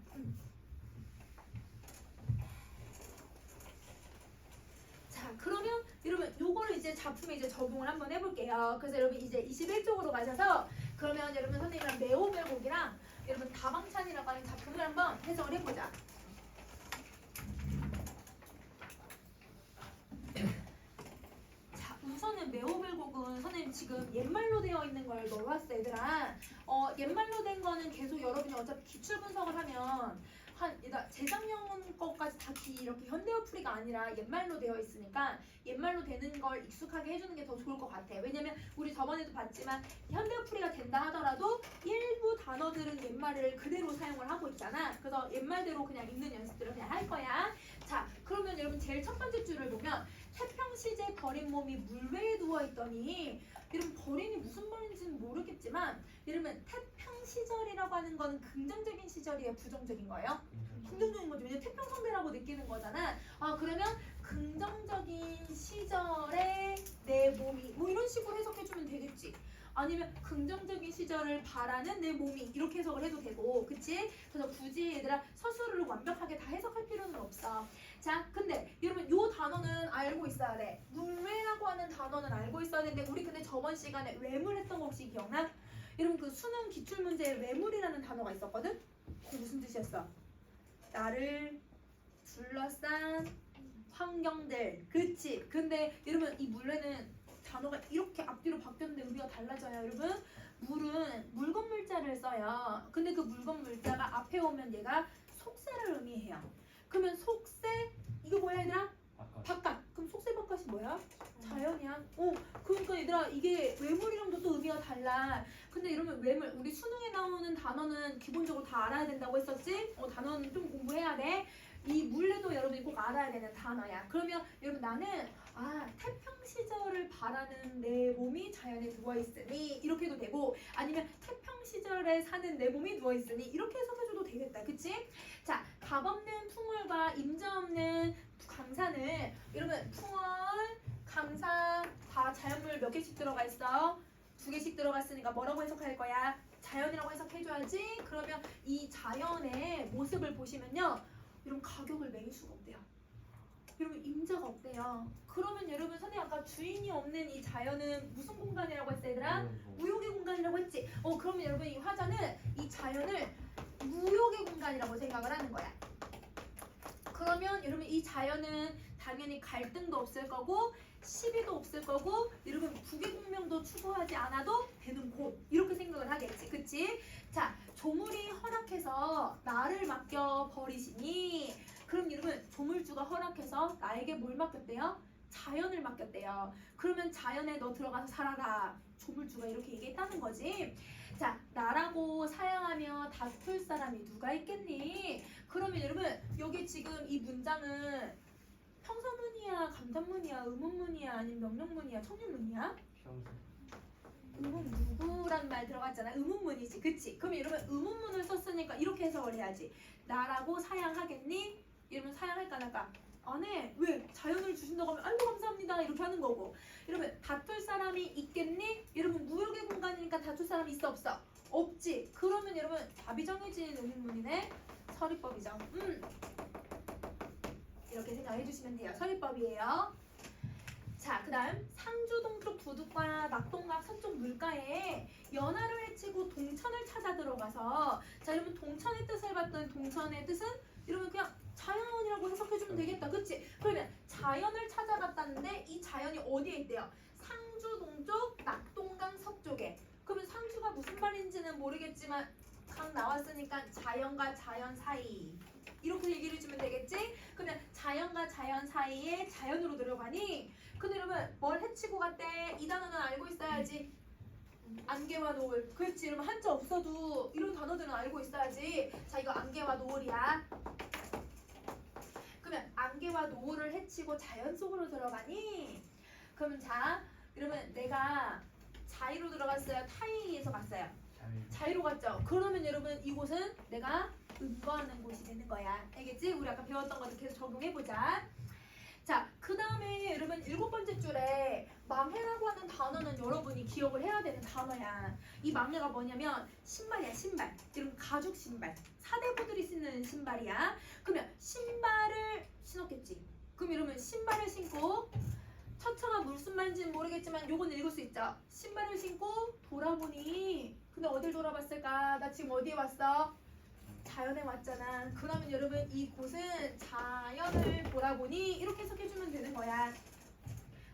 자, 그러면 여러분 요거를 이제 작품에 이제 적용을 한번 해볼게요. 그래서 여러분 이제 21쪽으로 가셔서 그러면 여러분 선생님이랑 네오벨곡이랑 여러분 다방찬이라고 하는 작품을 한번 해석을 해보자. 자, 우선은 네오벨곡은 선생님 지금 옛말로 되어 있는 걸 넣어왔어 얘들아. 옛말로 된 거는 계속 여러분이 어차피 기출 분석을 하면 그러니까 재작년 것까지 다 이렇게 현대어풀이가 아니라 옛말로 되어 있으니까 옛말로 되는 걸 익숙하게 해주는 게 더 좋을 것 같아. 왜냐면 우리 저번에도 봤지만 현대어풀이가 된다 하더라도 일부 단어들은 옛말을 그대로 사용을 하고 있잖아. 그래서 옛말대로 그냥 읽는 연습들을 그냥 할 거야. 자, 그러면 여러분 제일 첫 번째 줄을 보면 태평시제 버린 몸이 물외에 누워있더니 여러분 버린이 무슨 말인지는 모르겠지만 여러분 태평시절이라고 하는 건 긍정적인 시절이에요? 부정적인 거예요? 긍정적인 거죠. 왜냐면 태평성대라고 느끼는 거잖아. 그러면 긍정적인 시절에 내 몸이 뭐 이런 식으로 해석해주면 되겠지. 아니면 긍정적인 시절을 바라는 내 몸이 이렇게 해석을 해도 되고, 그치? 그래서 굳이 얘들아 서술을 완벽하게 다 해석할 필요는 없어. 자, 근데 여러분 요 단어는 알고 있어야 돼. 물외라고 하는 단어는 알고 있어야 되는데 우리 근데 저번 시간에 외물했던 거 혹시 기억나? 여러분 그 수능 기출문제에 외물이라는 단어가 있었거든? 그게 무슨 뜻이었어? 나를 둘러싼 환경들, 그치? 근데 여러분 이 물외는 단어가 이렇게 앞뒤로 바뀌었는데 의미가 달라져요. 여러분 물은 물건 물자를 써요. 근데 그 물건 물자가 앞에 오면 얘가 속세를 의미해요. 그러면 속세 이거 뭐야 얘들아? 바깥. 그럼 속세 바깥이 뭐야? 자연이야. 그러니까 얘들아 이게 외물이랑도 또 의미가 달라. 근데 이러면 외물 우리 수능에 나오는 단어는 기본적으로 다 알아야 된다고 했었지? 단어는 좀 공부해야 돼. 이 물레도 여러분이 꼭 알아야 되는 단어야. 그러면 여러분 나는 태평 시절을 바라는 내 몸이 자연에 누워 있으니 이렇게 해도 되고, 아니면 태평 시절에 사는 내 몸이 누워 있으니 이렇게 해석해줘도 되겠다. 그치? 자, 값 없는 풍월과 임자 없는 강산을 여러분 풍월, 강산 다 자연물 몇 개씩 들어가 있어? 2개씩 들어갔으니까 뭐라고 해석할 거야? 자연이라고 해석해줘야지. 그러면 이 자연의 모습을 보시면요, 여러분 가격을 매길 수가 없대요. 여러분 임자가 없대요. 그러면 여러분 선생님 아까 주인이 없는 이 자연은 무슨 공간이라고 했어 얘들아? 무욕의 공간이라고 했지. 그러면 여러분 이 화자는 이 자연을 무욕의 공간이라고 생각을 하는 거야. 그러면 여러분 이 자연은 당연히 갈등도 없을 거고 시비도 없을 거고 여러분 국외공명도 추구하지 않아도 되는 곳 이렇게 생각을 하겠지. 그치? 자, 조물이 허락해서 나를 맡겨 버리시니, 그럼 여러분 조물주가 허락해서 나에게 뭘 맡겼대요? 자연을 맡겼대요. 그러면 자연에 너 들어가서 살아라. 조물주가 이렇게 얘기했다는 거지. 자, 나라고 사양하며 다툴 사람이 누가 있겠니? 그러면 여러분 여기 지금 이 문장은 평서문이야, 감탄문이야, 의문문이야, 아니면 명령문이야, 청문문이야? 의문 누구란 말 들어갔잖아. 의문문이지, 그치? 그럼 여러분 의문문을 썼으니까 이렇게 해석을 해야지. 나라고 사양하겠니? 이러면 사양할까 안 할까? 안 해. 왜? 자연을 주신다고 하면 아이고 감사합니다 이렇게 하는 거고. 여러분 다툴 사람이 있겠니? 여러분 무역의 공간이니까 다툴 사람이 있어 없어? 없지. 그러면 여러분 답이 정해진 의문문이네. 서리법이죠. 이렇게 생각해 주시면 돼요. 서리법이에요. 자, 그 다음 상주 동쪽 두둑과 낙동강 서쪽 물가에 연하를 헤치고 동천을 찾아 들어가서, 자, 여러분 동천의 뜻을 봤던 동천의 뜻은 여러분 그냥 자연이라고 해석해주면 되겠다. 그치? 그러면 자연을 찾아갔다는데 이 자연이 어디에 있대요? 상주 동쪽 낙동강 서쪽에. 그러면 상주가 무슨 말인지는 모르겠지만 강 나왔으니까 자연과 자연 사이 이렇게 얘기를 해주면 되겠지? 그러면 자연과 자연 사이에 자연으로 들어가니, 근데 여러분 뭘 해치고 갔대? 이 단어는 알고 있어야지. 안개와 노을. 그렇지. 여러분 한자 없어도 이런 단어들은 알고 있어야지. 자, 이거 안개와 노을이야. 그러면 안개와 노을을 해치고 자연 속으로 들어가니, 그러면 자, 그러면 내가 자의로 들어갔어요? 타의에서 갔어요? 자의로 갔죠? 그러면 여러분 이곳은 내가 은거하는 곳이 되는 거야. 알겠지? 우리 아까 배웠던 것들 계속 적용해보자. 자, 그 다음에 여러분 7번째 줄에 망해라고 하는 단어는 여러분이 기억을 해야 되는 단어야. 이 망해가 뭐냐면 신발이야, 신발. 여러분 가죽 신발. 사대부들이 신는 신발이야. 그러면 신발을 신었겠지. 그럼 여러분 신발을 신고, 처처가 무슨 말인지는 모르겠지만 요건 읽을 수 있죠. 신발을 신고 돌아보니, 근데 어딜 돌아봤을까? 나 지금 어디에 왔어? 자연에 왔잖아. 그러면 여러분 이곳은 자연을 돌아보니 이렇게 해석해주면 되는 거야.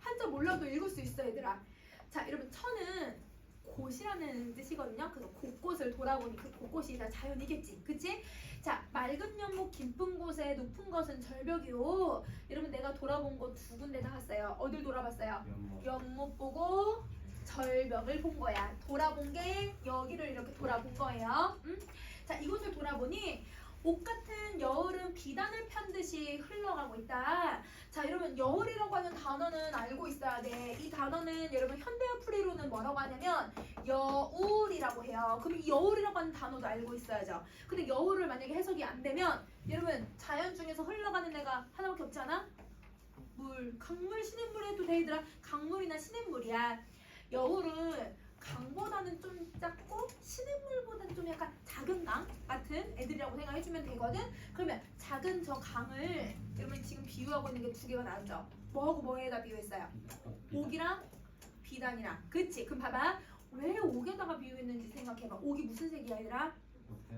한자 몰라도 읽을 수 있어 얘들아. 자, 여러분 천은 곳이라는 뜻이거든요. 그래서 곳곳을 돌아보니 그 곳곳이 다 자연이겠지. 그치? 자, 맑은 연못 깊은 곳에 높은 것은 절벽이요. 여러분 내가 돌아본 곳 2군데 나왔어요. 어딜 돌아봤어요? 연못 보고 절벽을 본 거야. 돌아본 게 여기를 이렇게 돌아본 거예요. 자, 이곳을 돌아보니 옷 같은 여울은 비단을 편듯이 흘러가고 있다. 자, 여러분 여울이라고 하는 단어는 알고 있어야 돼. 이 단어는 여러분 현대어 풀이로는 뭐라고 하냐면 여울이라고 해요. 그럼 이 여울이라고 하는 단어도 알고 있어야죠. 근데 여울을 만약에 해석이 안 되면 여러분 자연 중에서 흘러가는 데가 하나밖에 없잖아. 물, 강물, 시냇물 해도 돼 얘들아. 강물이나 시냇물이야. 여울은 강보다는 좀 작고 시냇물보다는 좀 약간 작은 강 같은 애들이라고 생각해주면 되거든. 그러면 작은 저 강을 여러분 지금 비유하고 있는 게 2개가 나왔죠. 뭐하고 뭐에다 비유했어요? 옥이랑 비단이랑. 그치? 그럼 봐봐. 왜 옥에다가 비유했는지 생각해봐. 옥이 무슨 색이야 얘들아?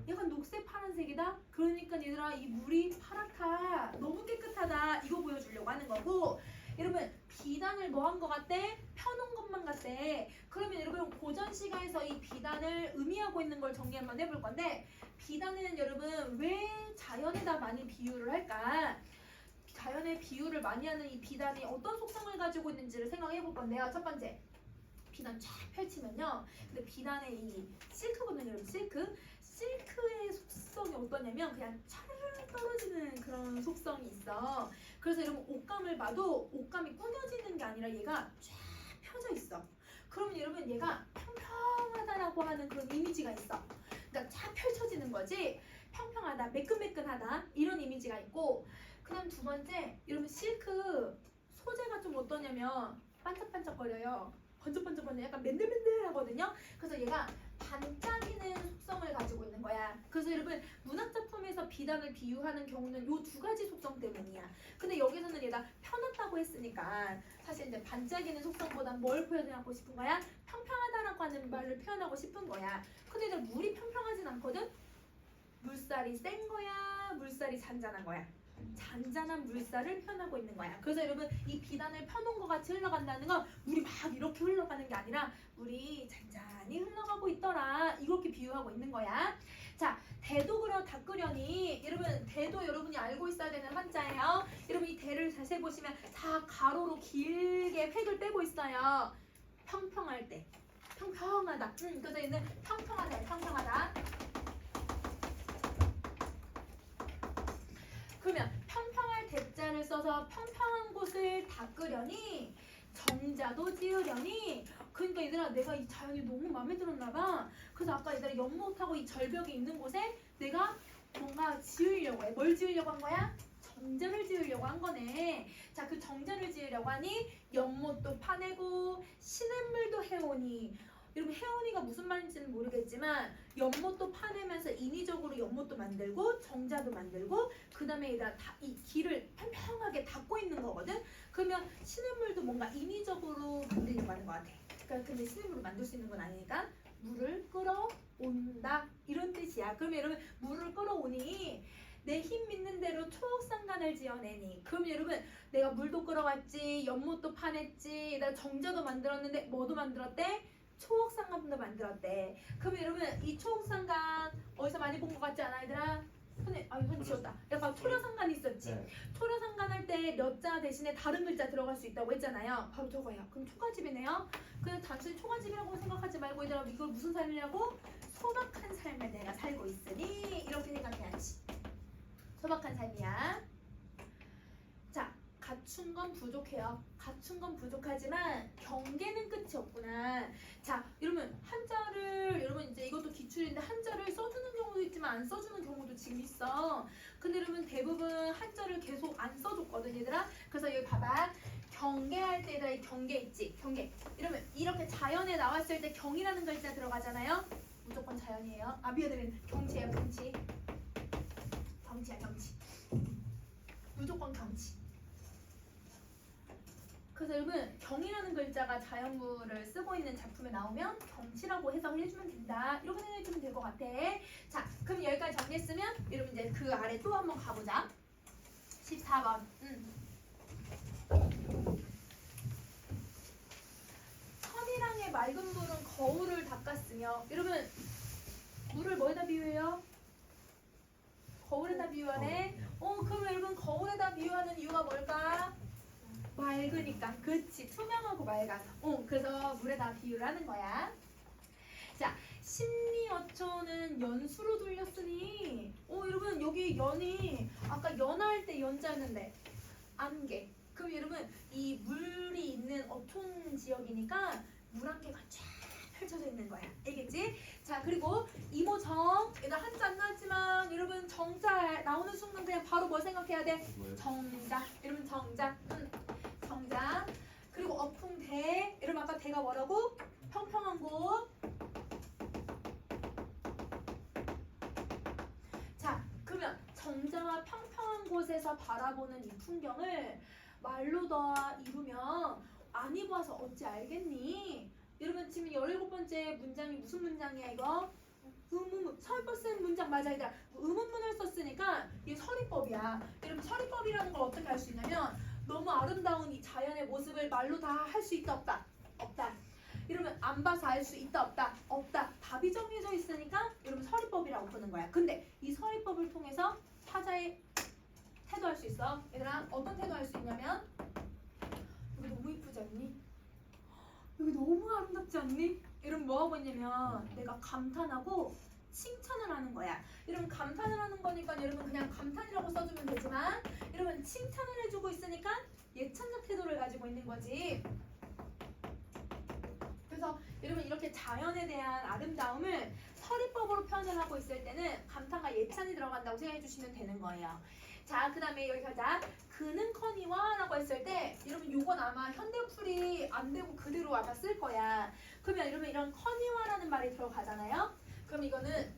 약간 녹색 파란색이다? 그러니까 얘들아 이 물이 파랗다. 너무 깨끗하다. 이거 보여주려고 하는 거고, 여러분 비단을 뭐 한 거 같대? 펴놓은 것만 같대. 그러면 여러분 고전 시가에서 이 비단을 의미하고 있는 걸 정리 한번 해볼 건데, 비단은 여러분 왜 자연에다 많이 비유를 할까? 자연에 비유를 많이 하는 이 비단이 어떤 속성을 가지고 있는지를 생각해 볼 건데요. 첫 번째, 비단 쫙 펼치면요. 근데 비단의 이 실크거든요, 여러분. 실크의 속성이 어떠냐면 그냥 차르르 떨어지는 그런 속성이 있어. 그래서 여러분 옷감을 봐도 옷감이 꾸겨지는 게 아니라 얘가 쫙 펴져 있어. 그러면 여러분 얘가 평평하다라고 하는 그런 이미지가 있어. 그러니까 쫙 펼쳐지는 거지. 평평하다, 매끈매끈하다 이런 이미지가 있고, 그 다음 2번째, 여러분 실크 소재가 좀 어떠냐면 반짝반짝거려요. 번쩍번쩍거리는 약간 맨들맨들하거든요. 그래서 얘가 반짝이는 속성을 가지고 있는 거야. 그래서 여러분 문학작품에서 비단을 비유하는 경우는 요 2가지 속성 때문이야. 근데 여기서는 얘가 펴놨다고 했으니까 사실 이제 반짝이는 속성보다 뭘 표현하고 싶은 거야? 평평하다라고 하는 말을 표현하고 싶은 거야. 근데 이제 물이 평평하진 않거든? 물살이 센 거야? 물살이 잔잔한 거야? 잔잔한 물살을 표현하고 있는 거야. 그래서 여러분 이 비단을 펴놓은 것 같이 흘러간다는 건 물이 막 이렇게 흘러가는 게 아니라 물이 잔잔히 흘러가고 있더라. 이렇게 비유하고 있는 거야. 자, 대도 그려 다 끓여니, 여러분 대도 여러분이 알고 있어야 되는 한자예요. 여러분 이 대를 자세히 보시면 다 가로로 길게 획을 떼고 있어요. 평평할 때, 평평하다. 그래서 얘는 평평하다, 평평하다. 그러면 평평할 대자를 써서 평평한 곳을 닦으려니, 정자도 지으려니. 그러니까 얘들아 내가 이 자연이 너무 마음에 들었나 봐. 그래서 아까 얘들아 연못하고 이 절벽이 있는 곳에 내가 뭔가 지으려고 해. 뭘 지으려고 한 거야? 정자를 지으려고 한 거네. 자, 그 정자를 지으려고 하니 연못도 파내고 시냇물도 해오니, 여러분 혜원이가 무슨 말인지는 모르겠지만 연못도 파내면서 인위적으로 연못도 만들고 정자도 만들고 그 다음에 이 길을 평평하게 닦고 있는 거거든. 그러면 시냇물도 뭔가 인위적으로 만들려고 하는 것 같아. 그러니까 근데 시냇물을 만들 수 있는 건 아니니까 물을 끌어온다 이런 뜻이야. 그러면 여러분 물을 끌어오니 내 힘 믿는 대로 초옥상간을 지어내니. 그럼 여러분 내가 물도 끌어왔지, 연못도 파냈지, 나 정자도 만들었는데 뭐도 만들었대? 초옥상간도 만들었대. 그럼 여러분 이 초옥상간 어디서 많이 본 것 같지 않아 얘들아? 손 지웠다. 약간 초려상간 있었지. 네. 초려상간 할 때 몇 자 대신에 다른 글자 들어갈 수 있다고 했잖아요. 바로 저거예요. 그럼 초가집이네요. 그냥 단순히 초가집이라고 생각하지 말고 얘들아 이걸 무슨 삶이냐고? 소박한 삶을 내가 살고 있으니 이렇게 생각해야지. 소박한 삶이야. 자, 갖춘 건 부족해요. 갖춘 건 부족하지만 경계는 끝이 없구나. 자, 여러분 한자를 여러분 이제 이것도 기출인데 한자를 써주는 경우도 있지만 안 써주는 경우도 지금 있어. 근데 여러분 대부분 한자를 계속 안 써줬거든 얘들아. 그래서 여기 봐봐. 경계할 때 얘들아 이 경계 있지? 경계. 이러면 이렇게 자연에 나왔을 때 경이라는 글자 들어가잖아요. 무조건 자연이에요. 아 미안해 경치예요 경치. 경치야 경치. 무조건 경치. 그래서 여러분 경이라는 글자가 자연물을 쓰고 있는 작품에 나오면 경치라고 해석을 해주면 된다. 이렇게 생각해주면 될 것 같아. 자 그럼 여기까지 정리했으면 여러분 이제 그 아래 또 한번 가보자. 14번 천이랑의 맑은 물은 거울을 닦았으며 여러분 물을 뭐에다 비유해요? 거울에다 비유하네. 그럼 여러분 거울에다 비유하는 이유가 뭘까? 맑으니까. 그렇지. 투명하고 맑아서. 그래서 물에다 비유를 하는 거야. 자, 심리어초는 연수로 돌렸으니 여러분 여기 연이 아까 연할 때 연자였는데 안개. 그럼 여러분 이 물이 있는 어촌 지역이니까 물안개가 쫙 펼쳐져 있는 거야. 알겠지? 자 그리고 이모정 얘들 한자 안 나왔지만 여러분 정자 나오는 순간 그냥 바로 뭐 생각해야 돼? 정자. 여러분 정자. 정자. 그리고 어풍대. 여러분 아까 대가 뭐라고? 평평한 곳. 자 그러면 정자와 평평한 곳에서 바라보는 이 풍경을 말로 더 이루면 안 입어서 어찌 알겠니? 여러분 지금 17번째 문장이 무슨 문장이야 이거? 의문문. 서리법 쓴 문장 맞아 얘들아. 의문문을 썼으니까 이게 서리법이야. 여러분 서리법이라는 걸 어떻게 할 수 있냐면 너무 아름다운 이 자연의 모습을 말로 다 할 수 있다 없다? 없다. 여러분 안 봐서 알 수 있다 없다? 없다. 답이 정해져 있으니까 여러분 서리법이라고 부르는 거야. 근데 이 서리법을 통해서 타자의 태도할 수 있어. 얘들아 어떤 태도 할 수 있냐면 여기 너무 이쁘지 않니? 여기 너무 아름답지 않니? 여러분 뭐 하고 있냐면 내가 감탄하고 칭찬을 하는 거야. 여러분 감탄을 하는 거니까 여러분 그냥 감탄이라고 써주면 되지만 여러분 칭찬을 해주고 있으니까 예찬적 태도를 가지고 있는 거지. 그래서 여러분 이렇게 자연에 대한 아름다움을 서리법으로 표현을 하고 있을 때는 감탄과 예찬이 들어간다고 생각해 주시면 되는 거예요. 자, 그 다음에 여기 가자. 그는커니와 라고 했을 때 여러분 요건 아마 현대풀이 안 되고 그대로 아마 쓸 거야. 그러면 여러분 이런 커니와라는 말이 들어가잖아요. 그럼 이거는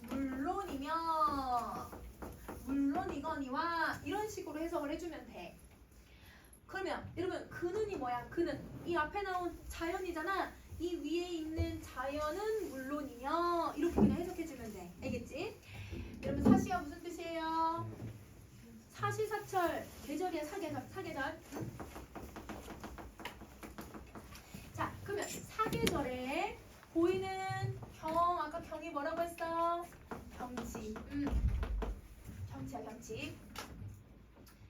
물론이거니와 이런 식으로 해석을 해주면 돼. 그러면 여러분 그는이 뭐야? 그는 이 앞에 나온 자연이잖아. 이 위에 있는 자연은 물론이며 이렇게 그냥 해석해주면 돼. 알겠지? 여러분 사시가 무슨 뜻이에요? 사시사철 계절이야. 사계절. 자 그러면 사계절에 보이는 아까 경이 뭐라고 했어? 경치. 경치야 경치.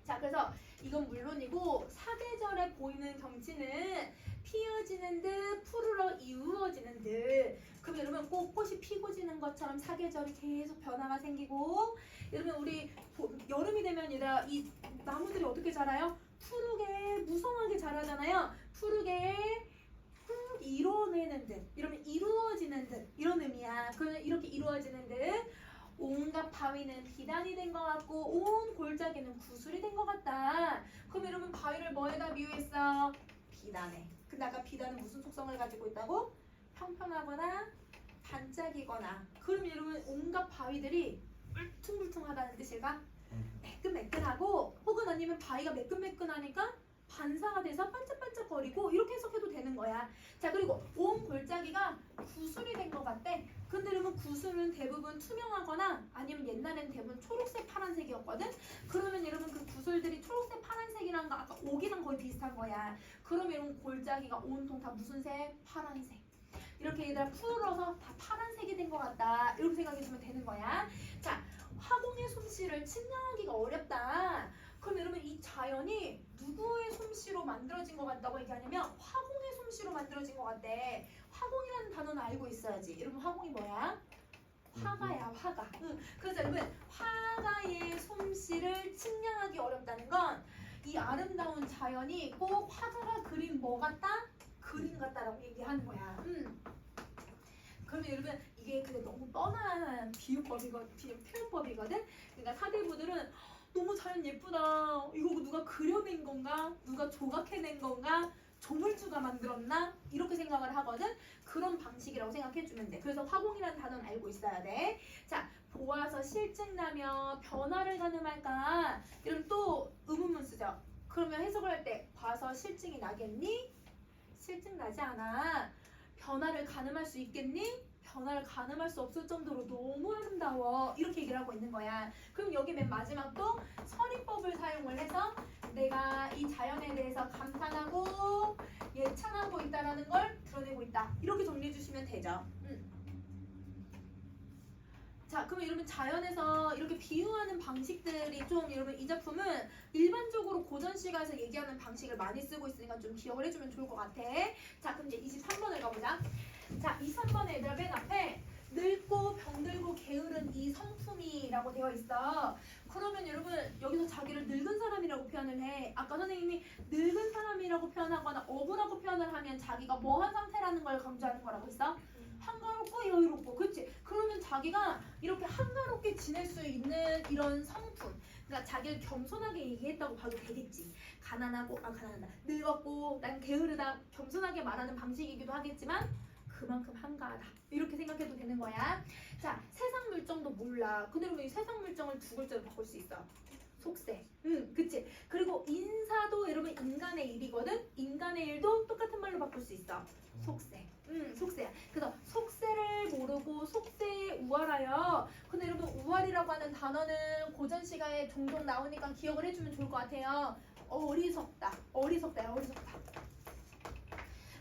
자 그래서 이건 물론이고 사계절에 보이는 경치는 피어지는 듯 푸르러 이루어지는 듯. 그럼 여러분 꽃이 피고 지는 것처럼 사계절이 계속 변화가 생기고 여러분 우리 여름이 되면 얘들아 이 나무들이 어떻게 자라요? 푸르게 무성하게 자라잖아요. 푸르게 이뤄내는 듯. 이러면 이루어지는 듯 이런 의미야. 그러면 이렇게 이루어지는 듯 온갖 바위는 비단이 된 것 같고 온 골짜기는 구슬이 된 것 같다. 그럼 여러분 바위를 뭐에다 비유했어? 비단에. 근데 아까 비단은 무슨 속성을 가지고 있다고? 평평하거나 반짝이거나. 그럼 여러분 온갖 바위들이 울퉁불퉁하다는 뜻일까? 매끈매끈하고 혹은 아니면 바위가 매끈매끈하니까 반사가 돼서 반짝반짝거리고 이렇게 해석해도 되는 거야. 자, 그리고 온 골짜기가 구슬이 된 것 같대. 근데 여러분 구슬은 대부분 투명하거나 아니면 옛날에는 대부분 초록색 파란색이었거든. 그러면 여러분 그 구슬들이 초록색 파란색이란 거 아까 옥이랑 거의 비슷한 거야. 그럼 여러분 골짜기가 온통 다 무슨 색? 파란색. 이렇게 얘들아 풀어서 다 파란색이 된 것 같다. 이렇게 생각해주면 되는 거야. 자, 화공의 솜씨를 측량하기가 어렵다. 그럼 여러분 이 자연이 누구의 솜씨로 만들어진 것 같다고 얘기하냐면 화공의 솜씨로 만들어진 것 같대. 화공이라는 단어는 알고 있어야지. 여러분 화공이 뭐야? 화가야, 화가. 응. 그래서 여러분 화가의 솜씨를 측량하기 어렵다는 건 이 아름다운 자연이 꼭 화가가 그린 뭐 같다? 그림 같다라고 얘기하는 거야. 그러면 여러분 이게 근데 너무 뻔한 표현법이거든. 그러니까 사대부들은 너무 자연 예쁘다. 이거 누가 그려낸 건가? 누가 조각해낸 건가? 조물주가 만들었나? 이렇게 생각을 하거든. 그런 방식이라고 생각해주면 돼. 그래서 화공이라는 단어는 알고 있어야 돼. 자, 보아서 실증나며 변화를 가늠할까? 이런 또 의문문 쓰죠. 그러면 해석을 할 때 봐서 실증이 나겠니? 실증 나지 않아. 변화를 가늠할 수 있겠니? 변화를 가늠할 수 없을 정도로 너무 아름다워. 이렇게 얘기를 하고 있는 거야. 그럼 여기 맨 마지막도 서리법을 사용을 해서 내가 이 자연에 대해서 감탄하고 예찬하고 있다는 걸 드러내고 있다. 이렇게 정리해 주시면 되죠. 자, 그러면 여러분 자연에서 이렇게 비유하는 방식들이 좀 여러분 이 작품은 일반적으로 고전시가에서 얘기하는 방식을 많이 쓰고 있으니까 좀 기억을 해주면 좋을 것 같아. 자, 그럼 이제 23번을 가보자. 자, 23번에 얘들아 맨 앞에 늙고 병들고 게으른 이 성품이라고 되어 있어. 그러면 여러분 여기서 자기를 늙은 사람이라고 표현을 해. 아까 선생님이 늙은 사람이라고 표현하거나 어부라고 표현을 하면 자기가 뭐한 상태라는 걸 강조하는 거라고 했어? 한가롭고 여유롭고, 그렇지? 그러면 자기가 이렇게 한가롭게 지낼 수 있는 이런 성품, 그러니까 자기를 겸손하게 얘기했다고 봐도 되겠지. 가난하다, 늙었고 난 게으르다, 겸손하게 말하는 방식이기도 하겠지만 그만큼 한가하다, 이렇게 생각해도 되는 거야. 자, 세상 물정도 몰라. 근데 그러면 이 세상 물정을 두 글자로 바꿀 수 있어. 속세. 그치? 그리고 인사도 여러분 인간의 일이거든? 인간의 일도 똑같은 말로 바꿀 수 있어. 속세. 속세야. 그래서 속세를 모르고 속세에 우월하여. 근데 여러분 우월이라고 하는 단어는 고전 시가에 종종 나오니까 기억을 해주면 좋을 것 같아요. 어리석다. 어리석다.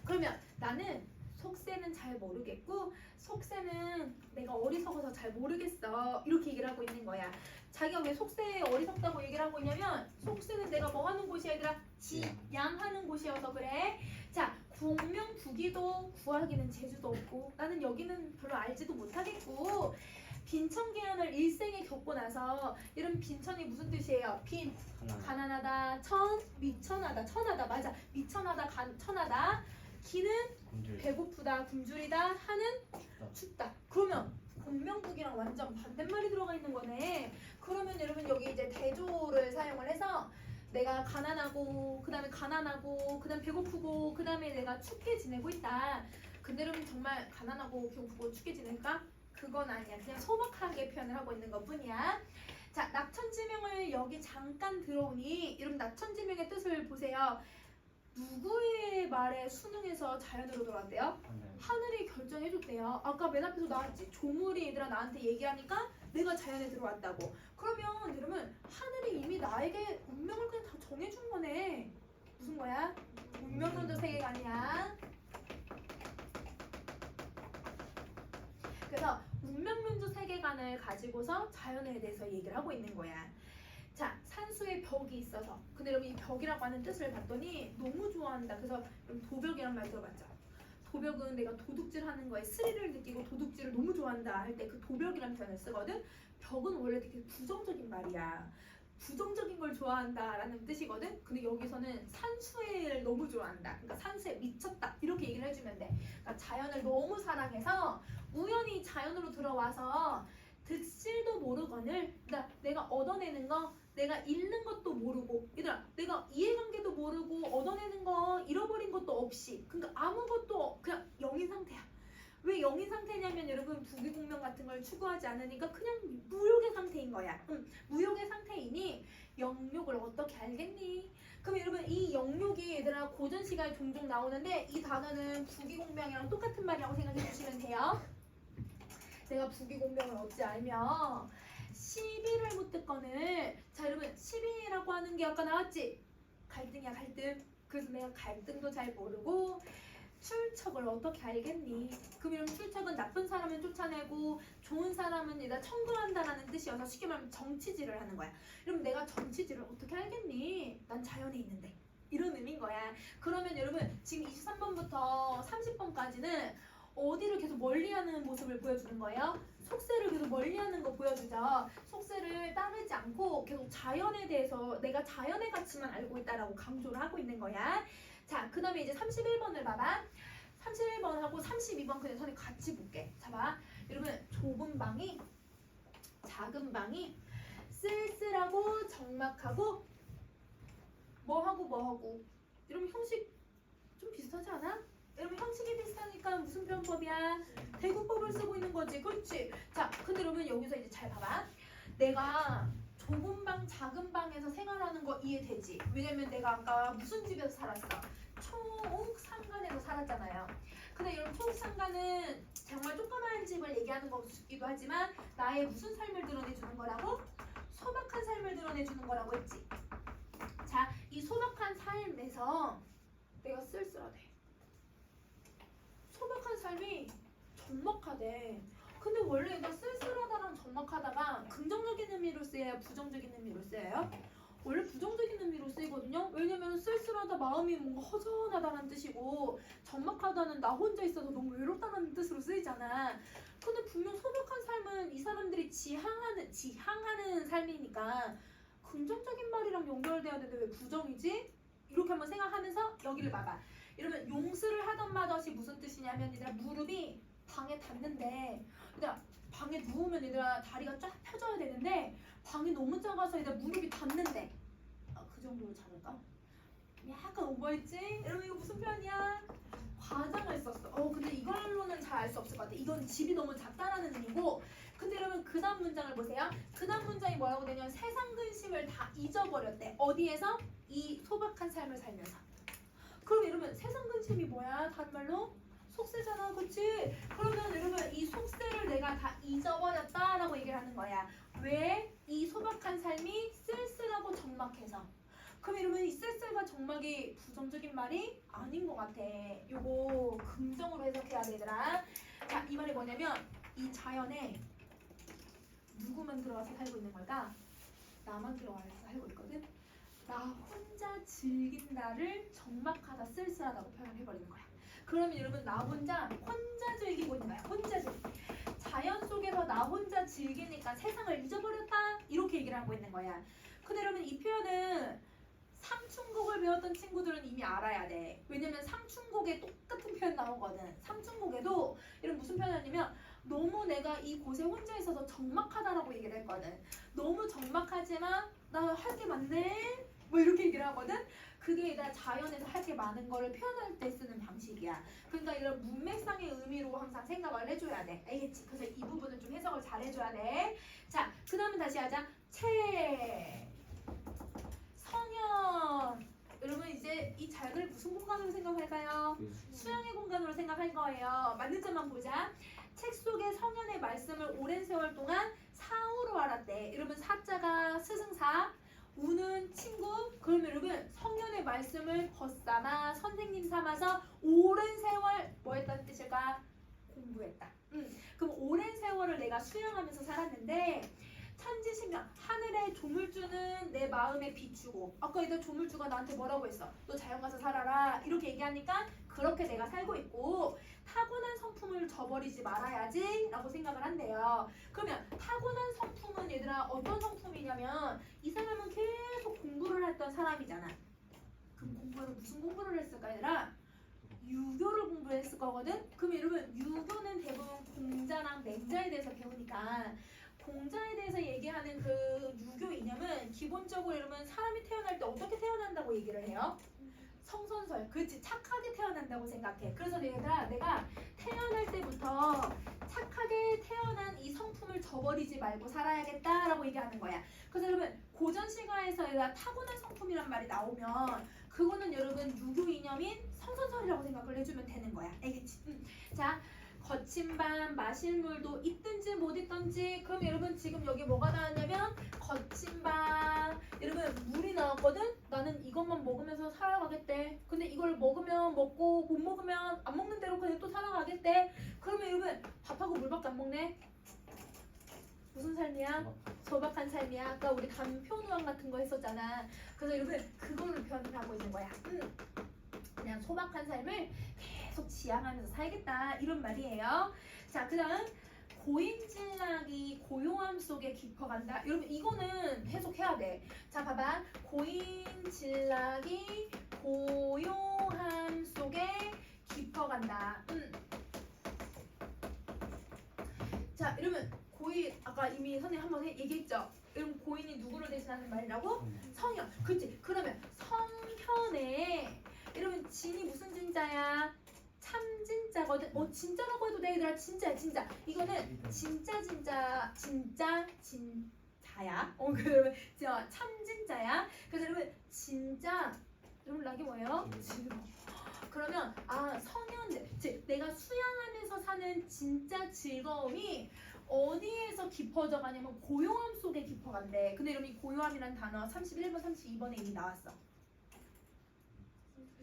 그러면 나는 속세는 잘 모르겠고 속세는 내가 어리석어서 잘 모르겠어, 이렇게 얘기를 하고 있는 거야. 자기가 왜 속세에 어리석다고 얘기를 하고 있냐면 속세는 내가 뭐 하는 곳이야 얘들아? 지양하는 곳이어서 그래. 자, 공명부기도 구하기는 재주도 없고 나는 여기는 별로 알지도 못하겠고 빈천계연을 일생에 겪고 나서 이런 빈천이 무슨 뜻이에요? 빈, 가난하다, 천, 미천하다, 천하다, 맞아, 미천하다, 천하다. 기는 배고프다, 굶주리다, 하는 춥다. 그러면 공명국이랑 완전 반대말이 들어가 있는 거네. 그러면 여러분 여기 이제 대조를 사용을 해서 내가 가난하고 그 다음에 배고프고 그 다음에 내가 춥게 지내고 있다. 근데 여러분 정말 가난하고 배고프고 춥게 지낼까? 그건 아니야. 그냥 소박하게 표현을 하고 있는 것 뿐이야. 자, 낙천지명을 여기 잠깐 들어오니 여러분 낙천지명의 뜻을 보세요. 누구의 말에 순응해서 자연으로 돌아왔대요? 하늘이 결정해줬대요. 아까 맨 앞에서 나왔지. 조물이 얘들아 나한테 얘기하니까 내가 자연에 들어왔다고. 그러면 여러분 하늘이 이미 나에게 운명을 그냥 다 정해준 거네. 무슨 거야? 운명론적 세계관이야. 그래서 운명론적 세계관을 가지고서 자연에 대해서 얘기를 하고 있는 거야. 자, 산수에 벽이 있어서. 근데 여러분 이 벽이라고 하는 뜻을 봤더니 너무 좋아한다. 그래서 도벽이란 말 들어봤죠? 도벽은 내가 도둑질하는 거에 스릴을 느끼고 도둑질을 너무 좋아한다 할 때 그 도벽이라는 표현을 쓰거든. 벽은 원래 되게 부정적인 말이야. 부정적인 걸 좋아한다라는 뜻이거든. 근데 여기서는 산수를 너무 좋아한다. 그러니까 산수에 미쳤다, 이렇게 얘기를 해주면 돼. 그러니까 자연을 너무 사랑해서 우연히 자연으로 들어와서 득실도 모르거늘, 그러니까 내가 얻어내는 거, 내가 잃는 것도 모르고, 얘들아 내가 이해관계도 모르고 얻어내는 거 잃어버린 것도 없이, 그러니까 아무것도 그냥 영인 상태야. 왜 영인 상태냐면 여러분 부귀공명 같은 걸 추구하지 않으니까 그냥 무욕의 상태인 거야. 무욕의 상태이니 영욕을 어떻게 알겠니? 그럼 여러분 이 영욕이 얘들아 고전 시간에 종종 나오는데 이 단어는 부귀공명이랑 똑같은 말이라고 생각해 주시면 돼요. 내가 부귀공명을 어찌 알면 시비를 못 듣거늘 자 여러분 시비라고 하는 게 아까 나왔지? 갈등이야 갈등. 그래서 내가 갈등도 잘 모르고 출척을 어떻게 알겠니? 그럼 이런 출척은 나쁜 사람을 쫓아내고 좋은 사람은 얘가 청구한다라는 뜻이어서 쉽게 말하면 정치질을 하는 거야. 그럼 내가 정치질을 어떻게 알겠니? 난 자연에 있는데. 이런 의미인 거야. 그러면 여러분 지금 23번부터 30번까지는 어디를 계속 멀리하는 모습을 보여주는 거예요? 속세를 계속 멀리하는 거 보여주죠. 속세를 따르지 않고 계속 자연에 대해서 내가 자연의 가치만 알고 있다라고 강조를 하고 있는 거야. 자, 그 다음에 이제 31번을 봐봐. 31번하고 32번 그냥 선에 같이 볼게. 자, 봐. 여러분 좁은 방이 작은 방이 쓸쓸하고 적막하고 뭐하고 이러면 형식 좀 비슷하지 않아? 여러분 형식이 비슷하니까 무슨 표현법이야? 대구법을 쓰고 있는 거지. 그렇지? 자, 근데 여러분 여기서 이제 잘 봐봐. 내가 좁은 방, 작은 방에서 생활하는 거 이해되지? 왜냐면 내가 아까 무슨 집에서 살았어? 초옥상간에서 살았잖아요. 근데 이런 초옥상간은 정말 조그마한 집을 얘기하는 거기도 하지만 나의 무슨 삶을 드러내주는 거라고? 소박한 삶을 드러내주는 거라고 했지. 자, 이 소박한 삶에서 내가 쓸쓸하대. 소박한 삶이 적막하대. 근데 원래 얘가 쓸쓸하다랑 적막하다가 긍정적인 의미로 쓰여요? 부정적인 의미로 쓰여요? 원래 부정적인 의미로 쓰이거든요. 왜냐면 쓸쓸하다 마음이 뭔가 허전하다는 뜻이고 적막하다는 나 혼자 있어서 너무 외롭다는 뜻으로 쓰이잖아. 근데 분명 소박한 삶은 이 사람들이 지향하는 삶이니까 긍정적인 말이랑 연결돼야 되는데 왜 부정이지? 이렇게 한번 생각하면서 여기를 봐봐. 여러분 용스를 하던 마덧이 무슨 뜻이냐면 얘들아 무릎이 방에 닿는데 얘들아 방에 누우면 얘들아 다리가 쫙 펴져야 되는데 방이 너무 작아서 얘들아 무릎이 닿는데 그 정도로 작을까? 약간 오버했지? 여러분 이거 무슨 표현이야? 과장을 썼어. 근데 이걸로는 잘 알 수 없을 것 같아. 이건 집이 너무 작다라는 의미고 근데 여러분 그 다음 문장을 보세요. 그 다음 문장이 뭐라고 되냐면 세상 근심을 다 잊어버렸대. 어디에서? 이 소박한 삶을 살면서. 그럼 여러분 세상 근심이 뭐야? 다른 말로? 속세잖아. 그치? 그러면 여러분 이 속세를 내가 다 잊어버렸다라고 얘기를 하는 거야. 왜? 이 소박한 삶이 쓸쓸하고 적막해서. 그럼 여러분 이 쓸쓸과 적막이 부정적인 말이 아닌 것 같아. 요거 긍정으로 해석해야 되더라. 자, 이 말이 뭐냐면 이 자연에 누구만 들어와서 살고 있는 걸까? 나만 들어와서 살고 있거든. 나 혼자 즐긴다를 적막하다, 쓸쓸하다고 표현해버리는 거야. 그러면 여러분 나 혼자 즐기고 있는 거야. 혼자 즐기. 자연 속에서 나 혼자 즐기니까 세상을 잊어버렸다 이렇게 얘기를 하고 있는 거야. 근데 여러분 이 표현은 삼춘곡을 배웠던 친구들은 이미 알아야 돼. 왜냐면 삼춘곡에 똑같은 표현 나오거든. 삼춘곡에도 이런 무슨 표현이냐면 너무 내가 이 곳에 혼자 있어서 적막하다라고 얘기를 했거든. 너무 적막하지만 나 할 게 많네 뭐 이렇게 얘기를 하거든. 그게 나 자연에서 할 게 많은 거를 표현할 때 쓰는 방식이야. 그러니까 이런 문맥상의 의미로 항상 생각을 해줘야 돼. 알겠지? 그래서 이 부분은 좀 해석을 잘 해줘야 돼. 자, 그 다음에 다시 하자. 성현. 여러분 이제 이 작을 무슨 공간으로 생각할까요? 수영의 공간으로 생각할 거예요. 맞는 점만 보자. 책 속의 성현의 말씀을 오랜 세월 동안 사후로 알았대. 여러분 사자가 스승사, 우는 친구. 그러면 여러분 성현의 말씀을 벗삼아 선생님 삼아서 오랜 세월 뭐 했다는 뜻일까? 공부했다. 그럼 오랜 세월을 내가 수영하면서 살았는데 천지신명 하늘의 조물주는 내 마음에 비추고 아까 이제 조물주가 나한테 뭐라고 했어? 너 자연 가서 살아라 이렇게 얘기하니까 그렇게 내가 살고 있고 타고난 성품을 저버리지 말아야지 라고 생각을 한대요. 그러면 타고난 성품은 얘들아 어떤 성품이냐면 이 사람은 계속 공부를 했던 사람이잖아. 그럼 공부를 무슨 공부를 했을까 얘들아? 유교를 공부했을 거거든? 그럼 여러분 유교는 대부분 공자랑 맹자에 대해서 배우니까 공자에 대해서 얘기하는 그 유교 이념은 기본적으로 여러분 사람이 태어날 때 어떻게 태어난다고 얘기를 해요? 성선설. 그렇지. 착하게 태어난다고 생각해. 그래서 얘들아, 내가 태어날 때부터 착하게 태어난 이 성품을 저버리지 말고 살아야겠다라고 얘기하는 거야. 그래서 여러분 고전시가에서 얘가 타고난 성품이란 말이 나오면 그거는 여러분 유교 이념인 성선설이라고 생각을 해주면 되는 거야. 알겠지? 자, 거친 밥, 마실 물도 있든지 못 있든지. 그럼 여러분 지금 여기 뭐가 나왔냐면 거친 밥. 여러분 물이 나왔거든? 나는 이것만 먹으면서 살아가겠대. 근데 이걸 먹으면 먹고 못 먹으면 안 먹는 대로 그냥 또 살아가겠대. 그러면 여러분 밥하고 물밖에 안 먹네? 무슨 삶이야? 소박한 삶이야. 아까 우리 간표노왕 같은 거 했었잖아. 그래서 여러분 그걸로 표현을 하고 있는 거야. 그냥 소박한 삶을 계속 지향하면서 살겠다 이런 말이에요. 자, 그다음 고인진락이 고요함 속에 깊어간다. 여러분 이거는 계속 해야 돼. 자, 봐봐. 고인진락이 고요함 속에 깊어간다. 자, 여러분 고인 아까 이미 선생님 한번 얘기했죠. 여러분 고인이 누구를 대신하는 말이라고? 성현. 그렇지. 그러면 성현에 여러분 진이 무슨 진자야? 참진자거든. 진짜라고 해도 돼 얘들아. 진짜야 진짜. 이거는 진짜야. 그러면 참진자야. 그래서 여러분 진짜 여러분 락이 뭐예요? 즐거워. 그러면 성현 즉 내가 수양하면서 사는 진짜 즐거움이 어디에서 깊어져 가냐면 고요함 속에 깊어간대. 근데 여러분 이 고요함이라는 단어 31번 32번에 이미 나왔어.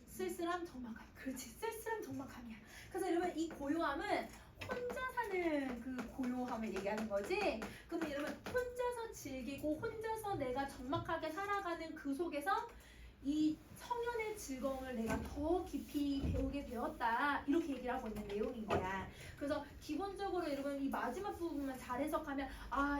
쓸쓸함 적막함. 그렇지. 쓸쓸함 적막함이야. 그래서 여러분 이 고요함은 혼자 사는 그 고요함을 얘기하는 거지. 근데 여러분 혼자서 즐기고 혼자서 내가 적막하게 살아가는 그 속에서 이 성현의 즐거움을 내가 더 깊이 배우게 되었다 이렇게 얘기를 하고 있는 내용인 거야. 그래서 기본적으로 여러분 이 마지막 부분만 잘 해석하면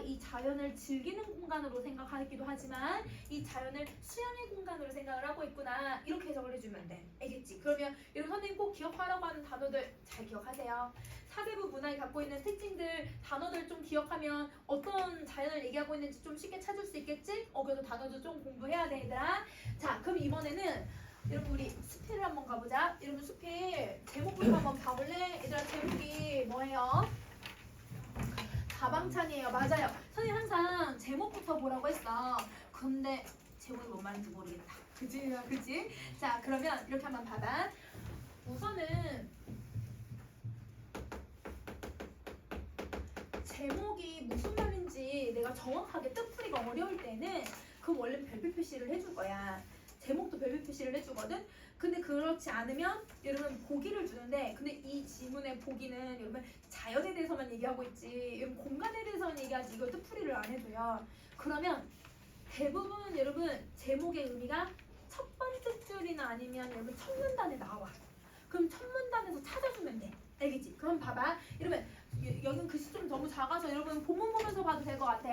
이 자연을 즐기는 공간으로 생각하기도 하지만 이 자연을 수양의 공간으로 생각을 하고 있구나 이렇게 해석을 해주면 돼. 알겠지? 그러면 여러분 선생님 꼭 기억하라고 하는 단어들 잘 기억하세요. 사대부 문화에 갖고 있는 특징들 단어들 좀 기억하면 어떤 자연을 얘기하고 있는지 좀 쉽게 찾을 수 있겠지? 그래서 단어도 좀 공부해야 돼 얘들아. 자, 그럼 이번에는 여러분 우리 수필을 한번 가보자. 여러분 수필 제목부터 한번 봐볼래? 얘들아 제목이 뭐예요? 다방찬이에요. 맞아요. 선생님 항상 제목부터 보라고 했어. 근데 제목이 뭔 말인지 모르겠다. 그치? 그치? 자, 그러면 이렇게 한번 봐봐. 우선은 제목이 무슨 말인지 내가 정확하게 뜻풀이가 어려울 때는 그럼 원래 별표 표시를 해줄 거야. 제목도 별표 표시를 해주거든. 근데 그렇지 않으면 여러분 보기를 주는데 근데 이 지문의 보기는 여러분 자연에 대해서만 얘기하고 있지 여러분 공간에 대해서만 얘기하지 이걸 뜻풀이를 안 해줘요. 그러면 대부분 여러분 제목의 의미가 첫 번째 줄이나 아니면 여러분 첫 문단에 나와. 그럼 첫 문단에서 찾아주면 돼. 알겠지? 그럼 봐봐. 여러분 여긴 글씨 좀 너무 작아서 여러분 본문 보면서 봐도 될 것 같아.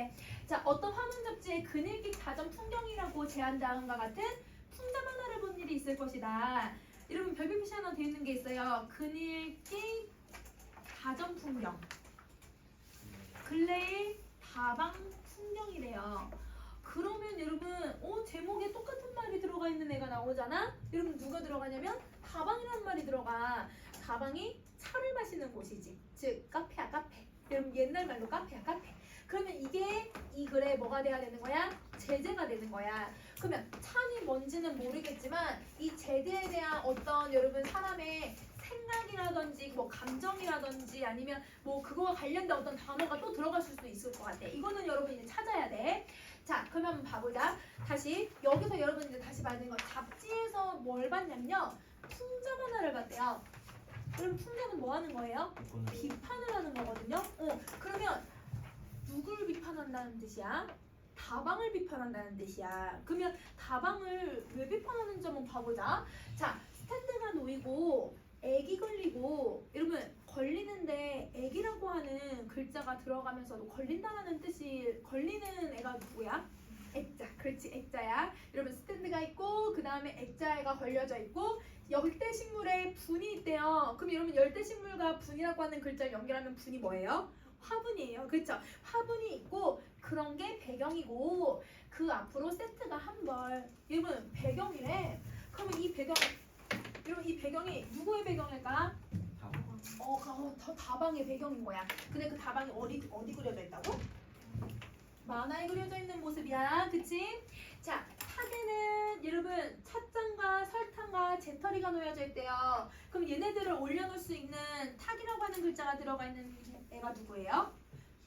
자, 어떤 화문 잡지에 그늘길 다전 풍경이라고 제한다음과 같은 풍잡 하나를 본 일이 있을 것이다. 여러분 별표 표시 하나 되어 있는 게 있어요. 그늘길 다전 풍경. 근래의 다방 풍경이래요. 그러면 여러분 제목에 똑같은 말이 들어가 있는 애가 나오잖아. 여러분 누가 들어가냐면 다방이라는 말이 들어가. 다방이 차를 마시는 곳이지. 즉 카페야 카페. 여러분 옛날 말로 카페야 카페. 그러면 이게 이 글에 뭐가 돼야 되는 거야? 제재가 되는 거야. 그러면 찬이 뭔지는 모르겠지만 이 제재에 대한 어떤 여러분 사람의 생각이라든지 뭐 감정이라든지 아니면 뭐 그거와 관련된 어떤 단어가 또 들어갈 수도 있을 것 같아. 이거는 여러분 이제 찾아야 돼. 자, 그러면 한번 봐보자. 다시 여기서 여러분 이제 다시 봐야 되는 거 잡지에서 뭘 봤냐면요. 풍자 만화를 봤대요. 그럼 풍자는 뭐 하는 거예요? 비판을 하는 거거든요. 그러면 누굴 비판한다는 뜻이야? 다방을 비판한다는 뜻이야. 그러면 다방을 왜 비판하는지 한번 봐보자. 자, 스탠드가 놓이고 애기 걸리고 여러분 걸리는데 애기라고 하는 글자가 들어가면서도 걸린다라는 뜻이 걸리는 애가 누구야? 액자. 그렇지, 액자야. 여러분 스탠드가 있고 그 다음에 액자가 걸려져 있고 열대식물에 분이 있대요. 그럼 여러분 열대식물과 분이라고 하는 글자를 연결하면 분이 뭐예요? 화분이에요. 그렇죠? 화분이 있고 그런 게 배경이고 그 앞으로 세트가 한 벌. 여러분 배경이래. 그러면 이 배경, 여러분 이 배경이 누구의 배경일까? 더 다방의 배경인 거야. 근데 그 다방이 어디 그려져 있다고? 만화에 그려져 있는 모습이야. 그치? 자, 탁에는 여러분 찻잔과 설탕과 재터리가 놓여져 있대요. 그럼 얘네들을 올려놓을 수 있는 탁이라고 하는 글자가 들어가 있는 애가 누구예요?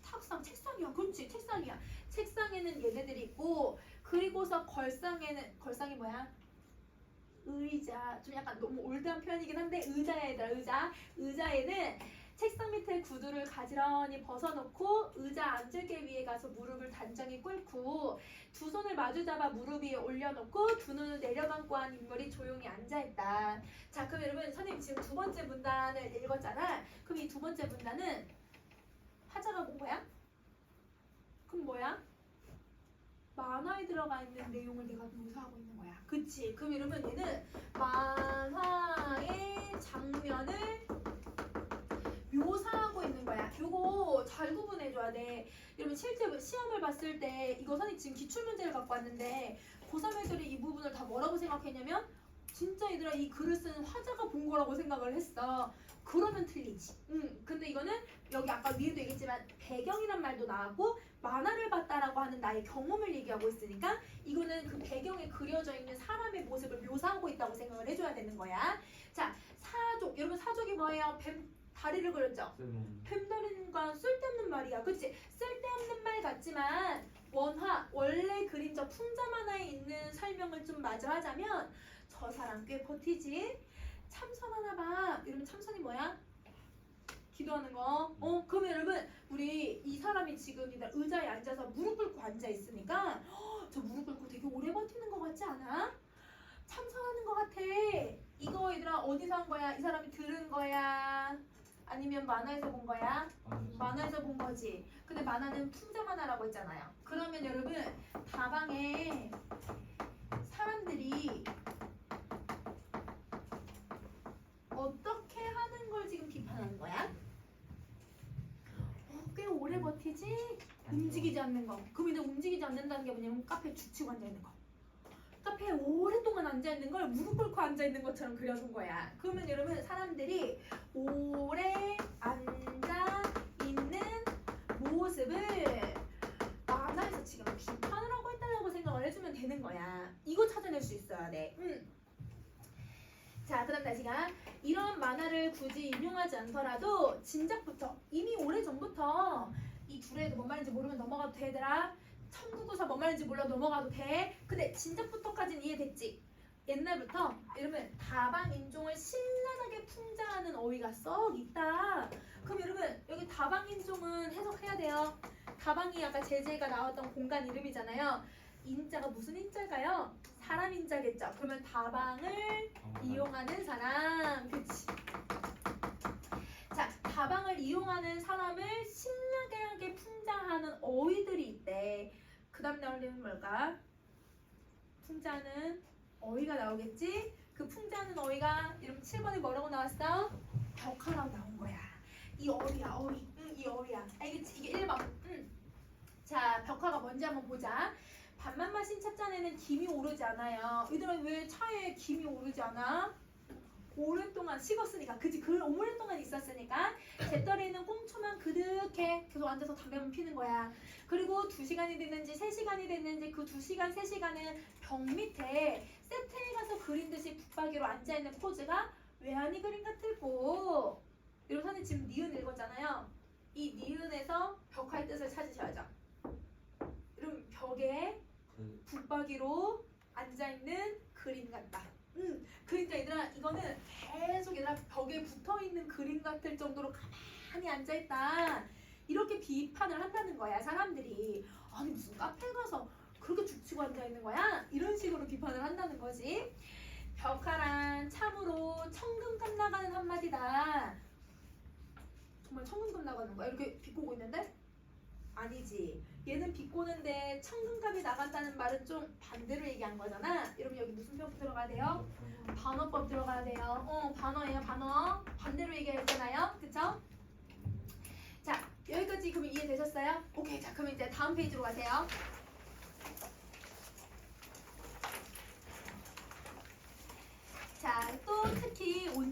탁상, 책상이야. 그렇지, 책상이야. 책상에는 얘네들이 있고, 그리고서 걸상이 뭐야? 의자. 좀 약간 너무 올드한 표현이긴 한데 의자야 얘들아. 의자에는 책상 밑에 구두를 가지런히 벗어놓고 의자 앉을 게 위에 가서 무릎을 단정히 꿇고 두 손을 마주 잡아 무릎 위에 올려놓고 두 눈을 내려감고 한 인물이 조용히 앉아있다. 자, 그럼 여러분 선생님 지금 두 번째 문단을 읽었잖아. 그럼 이 두 번째 문단은 화자가 본 거야? 그럼 뭐야? 만화에 들어가 있는 내용을 내가 묘사하고 있는 거야. 그치? 그럼 여러분 얘는 만화의 장면을 묘사하고 있는 거야. 요거 잘 구분해줘야 돼. 여러분 실제 시험을 봤을 때 이거 선생님 지금 기출문제를 갖고 왔는데 고3 애들이 이 부분을 다 뭐라고 생각했냐면 진짜 얘들아 이 글을 쓴 화자가 본 거라고 생각을 했어. 그러면 틀리지. 근데 이거는 여기 아까 위에도 얘기했지만 배경이란 말도 나왔고 만화를 봤다라고 하는 나의 경험을 얘기하고 있으니까 이거는 그 배경에 그려져 있는 사람의 모습을 묘사하고 있다고 생각을 해줘야 되는 거야. 자, 사족. 여러분 사족이 뭐예요? 뱀 다리를 그렸죠? 뱀다리는 건 쓸데없는 말이야. 그치? 쓸데없는 말 같지만 원래 그린 저 풍자 만화에 있는 설명을 좀 마저 하자면 저 사람 꽤 버티지? 참선하나 봐. 여러분 참선이 뭐야? 기도하는 거. 그러면 여러분 우리 이 사람이 지금 의자에 앉아서 무릎 꿇고 앉아 있으니까 저 무릎 꿇고 되게 오래 버티는 거 같지 않아? 참선하는 거 같아. 이거 얘들아 어디서 한 거야? 이 사람이 들은 거야? 아니면 만화에서 본 거야? 만화에서 본 거지. 근데 만화는 풍자 만화라고 했잖아요. 그러면 여러분 다방에 사람들이 어떻게 하는 걸 지금 비판하는 거야? 꽤 오래 버티지? 움직이지 않는 거. 그럼 이제 움직이지 않는다는 게 뭐냐면 카페에 죽치고 앉아있는 거. 카페에 오랫동안 앉아있는 걸 무릎 꿇고 앉아있는 것처럼 그려준 거야. 그러면 여러분 사람들이 오래 앉아있는 모습을 만화에서 지금 비판을 하고 있다고 생각을 해주면 되는 거야. 이거 찾아낼 수 있어야 돼. 자, 그 다음 다시가 이런 만화를 굳이 인용하지 않더라도 진작부터 이미 오래전부터 이 둘의 뭔 말인지 모르면 넘어가도 돼 얘들아. 청구구사 뭔 말인지 몰라 넘어가도 돼. 근데 진작부터까지는 이해됐지? 옛날부터 여러분 다방인종을 신랄하게 풍자하는 어휘가 썩 있다. 그럼 여러분 여기 다방인종은 해석해야 돼요. 다방이 아까 제재가 나왔던 공간 이름이잖아요. 인자가 무슨 인자일까요? 사람 인자겠죠. 그러면 다방을 이용하는 사람. 그치? 자, 다방을 이용하는 사람을 신나게 풍자하는 어휘들이 있대. 그 다음 나오려면 뭘까? 풍자는 어휘가 나오겠지? 그 풍자는 어휘가 여러분 7번에 뭐라고 나왔어? 벽화라고 나온 거야. 이 어휘야 어휘. 이 어휘야. 알겠지? 이게 1번. 자, 벽화가 뭔지 한번 보자. 밥만 마신 찻잔에는 김이 오르지 않아요. 얘들아 왜 차에 김이 오르지 않아? 오랫동안 식었으니까. 그치? 그 오랫동안 있었으니까. 재떨이는 꽁초만 그득해 계속 앉아서 담배만 피는 거야. 그리고 2시간이 됐는지 3시간이 됐는지 그 2시간 3시간은 벽 밑에 세트에 가서 그린 듯이 붙박이로 앉아있는 포즈가 외환이 그림 같을고. 여러분 선생님 지금 니은 읽었잖아요. 이 니은에서 벽화의 뜻을 찾으셔야죠. 여러분 벽에 붙박이로 앉아있는 그림 같다. 그러니까 얘들아 이거는 계속 얘들아 벽에 붙어있는 그림 같을 정도로 가만히 앉아있다. 이렇게 비판을 한다는 거야 사람들이. 아니 무슨 카페 가서 그렇게 죽치고 앉아있는 거야? 이런 식으로 비판을 한다는 거지. 벽화란 참으로 천금값 나가는 한마디다. 정말 천금값 나가는 거야? 이렇게 비꼬고 있는데? 아니지. 얘는 비꼬는데 천금값이 나간다는 말은 좀 반대로 얘기한 거잖아. 여러분 여기 무슨 법 들어가야 돼요? 반어법 들어가야 돼요. 반어예요 반어. 반대로 얘기했잖아요. 그쵸? 자 여기까지 그러면 이해되셨어요? 오케이. 자 그럼 이제 다음 페이지로 가세요.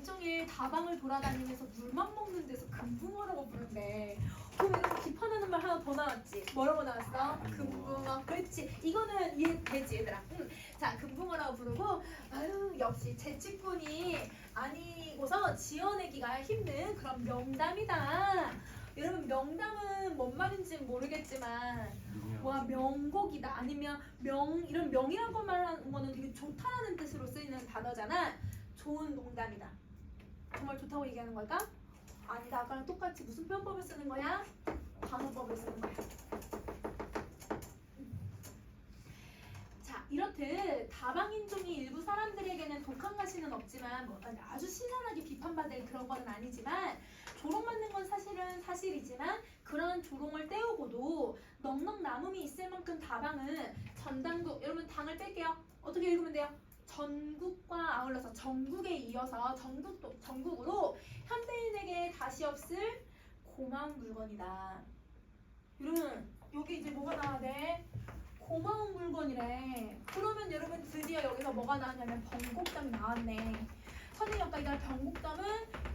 온종일 다방을 돌아다니면서 물만 먹는 데서 금붕어라고 부른대. 그럼 이렇게 비판하는 말 하나 더 나왔지. 뭐라고 나왔어? 금붕어. 그렇지. 이거는 이해되지 얘들아. 자, 금붕어라고 부르고, 아유 역시 재치꾼이 아니고서 지어내기가 힘든 그런 명담이다. 여러분 명담은 뭔 말인지 모르겠지만 와 명곡이다 아니면 이런 명이라고 말하는 거는 되게 좋다라는 뜻으로 쓰이는 단어잖아. 좋은 농담이다. 정말 좋다고 얘기하는 걸까? 아니다. 아까랑 똑같이 무슨 표현법을 쓰는 거야? 방어법을 쓰는 거야. 자, 이렇듯 다방인종이 일부 사람들에게는 독한 가시는 없지만 뭐 아주 신선하게 비판받을 그런 건 아니지만 조롱받는 건 사실은 사실이지만 그런 조롱을 떼우고도 넉넉 남음이 있을 만큼 다방은 전당국 여러분 당을 뺄게요. 어떻게 읽으면 돼요? 전국과 아울러서 전국에 이어서 전국으로 현대인에게 다시 없을 고마운 물건이다. 여러분 여기 이제 뭐가 나와야 돼? 고마운 물건이래. 그러면 여러분 드디어 여기서 뭐가 나왔냐면 변곡점이 나왔네. 선생님 아까 이날 변곡점은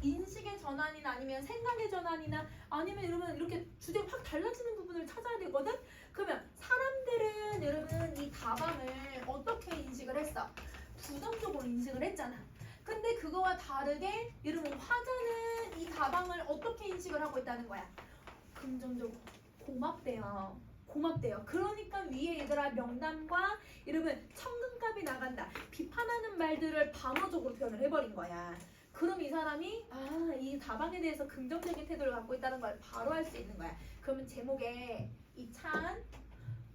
인식의 전환이나 아니면 생각의 전환이나 아니면 여러분 이렇게 주제가 확 달라지는 부분을 찾아야 되거든? 그러면 사람들은 여러분 이 다방을 어떻게 인식을 했어? 부정적으로 인식을 했잖아. 근데 그거와 다르게 여러분 화자는 이 다방을 어떻게 인식을 하고 있다는 거야? 긍정적으로. 고맙대요. 고맙대요. 그러니까 위에 얘들아 명담과 여러분 천금값이 나간다. 비판하는 말들을 방어적으로 표현을 해버린 거야. 그럼 이 사람이 이 다방에 대해서 긍정적인 태도를 갖고 있다는 걸 바로 알 수 있는 거야. 그러면 제목에 이 찬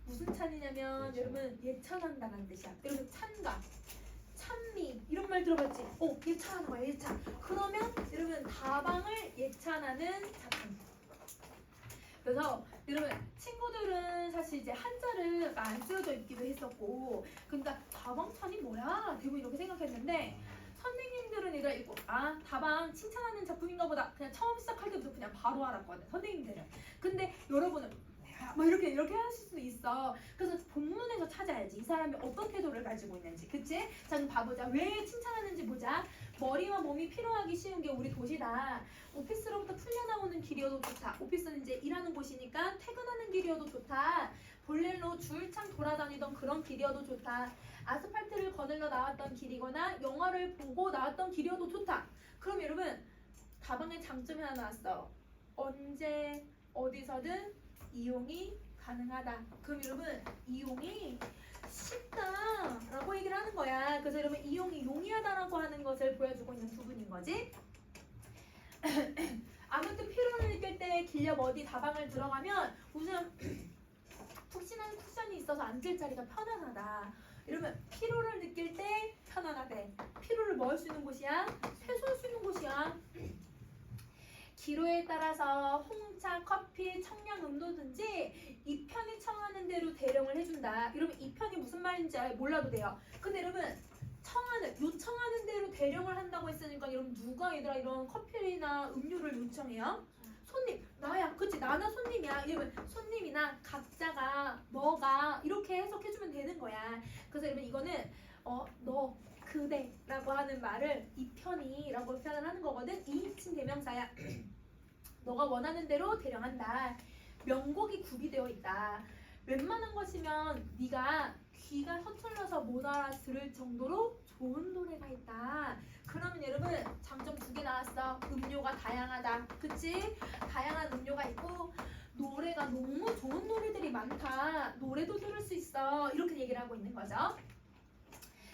무슨 찬이냐면 여러분 예찬한다는 뜻이야. 여러분 찬가 찬미 이런 말 들어봤지? 예찬하는 거야. 예찬. 그러면 여러분 다방을 예찬하는 작품. 그래서 여러분 친구들은 사실 이제 한자를 안 쓰여져 있기도 했었고 그러니까 다방찬이 뭐야? 대부분 이렇게 생각했는데 선생님들은 이걸 읽고 다방 칭찬하는 작품인가 보다 그냥 처음 시작할 때부터 그냥 바로 알았거든 선생님들은. 근데 여러분은 뭐 이렇게 하실 수도 있어. 그래서 본문에서 찾아야지 이 사람이 어떤 태도를 가지고 있는지. 그치? 자 그럼 봐보자. 왜 칭찬하는지 보자. 머리와 몸이 피로하기 쉬운 게 우리 도시다. 오피스로부터 풀려나오는 길이어도 좋다. 오피스는 이제 일하는 곳이니까 퇴근하는 길이어도 좋다. 볼일로 줄창 돌아다니던 그런 길이어도 좋다. 아스팔트를 거닐러 나왔던 길이거나 영화를 보고 나왔던 길이어도 좋다. 그럼 여러분 다방의 장점이 하나 나왔어. 언제 어디서든 이용이 가능하다. 그럼 여러분 이용이 쉽다라고 얘기를 하는 거야. 그래서 여러분 이용이 용이하다라고 하는 것을 보여주고 있는 부분인 거지. 아무튼 피로를 느낄 때 길녘 어디 다방을 들어가면 우선 푹신한 쿠션이 있어서 앉을 자리가 편안하다. 이러면 피로를 느낄 때 편안하대. 피로를 뭐 할 수 있는 곳이야? 해소할 수 있는 곳이야. 기로에 따라서 홍차, 커피, 청량 음료든지 이 편이 청하는 대로 대령을 해준다. 이러면 이 편이 무슨 말인지 몰라도 돼요. 근데 여러분 요청하는 대로 대령을 한다고 했으니까 여러분 누가 얘들아 이런 커피나 음료를 요청해요? 손님, 나야. 그치? 나나 손님이야. 이러면 손님이나 각자가 너가 이렇게 해석해주면 되는 거야. 그래서 여러분 이거는 너, 그대라고 하는 말을 이 편이라고 표현을 하는 거거든. 2인칭 대명사야. 너가 원하는 대로 대령한다. 명곡이 구비되어 있다. 웬만한 것이면 네가 귀가 서툴러서 못 알아들을 정도로 좋은 노래가 있다. 그러면 여러분 장점 2개 나왔어. 음료가 다양하다. 그치? 다양한 음료가 있고 노래가 너무 좋은 노래들이 많다. 노래도 들을 수 있어. 이렇게 얘기를 하고 있는 거죠.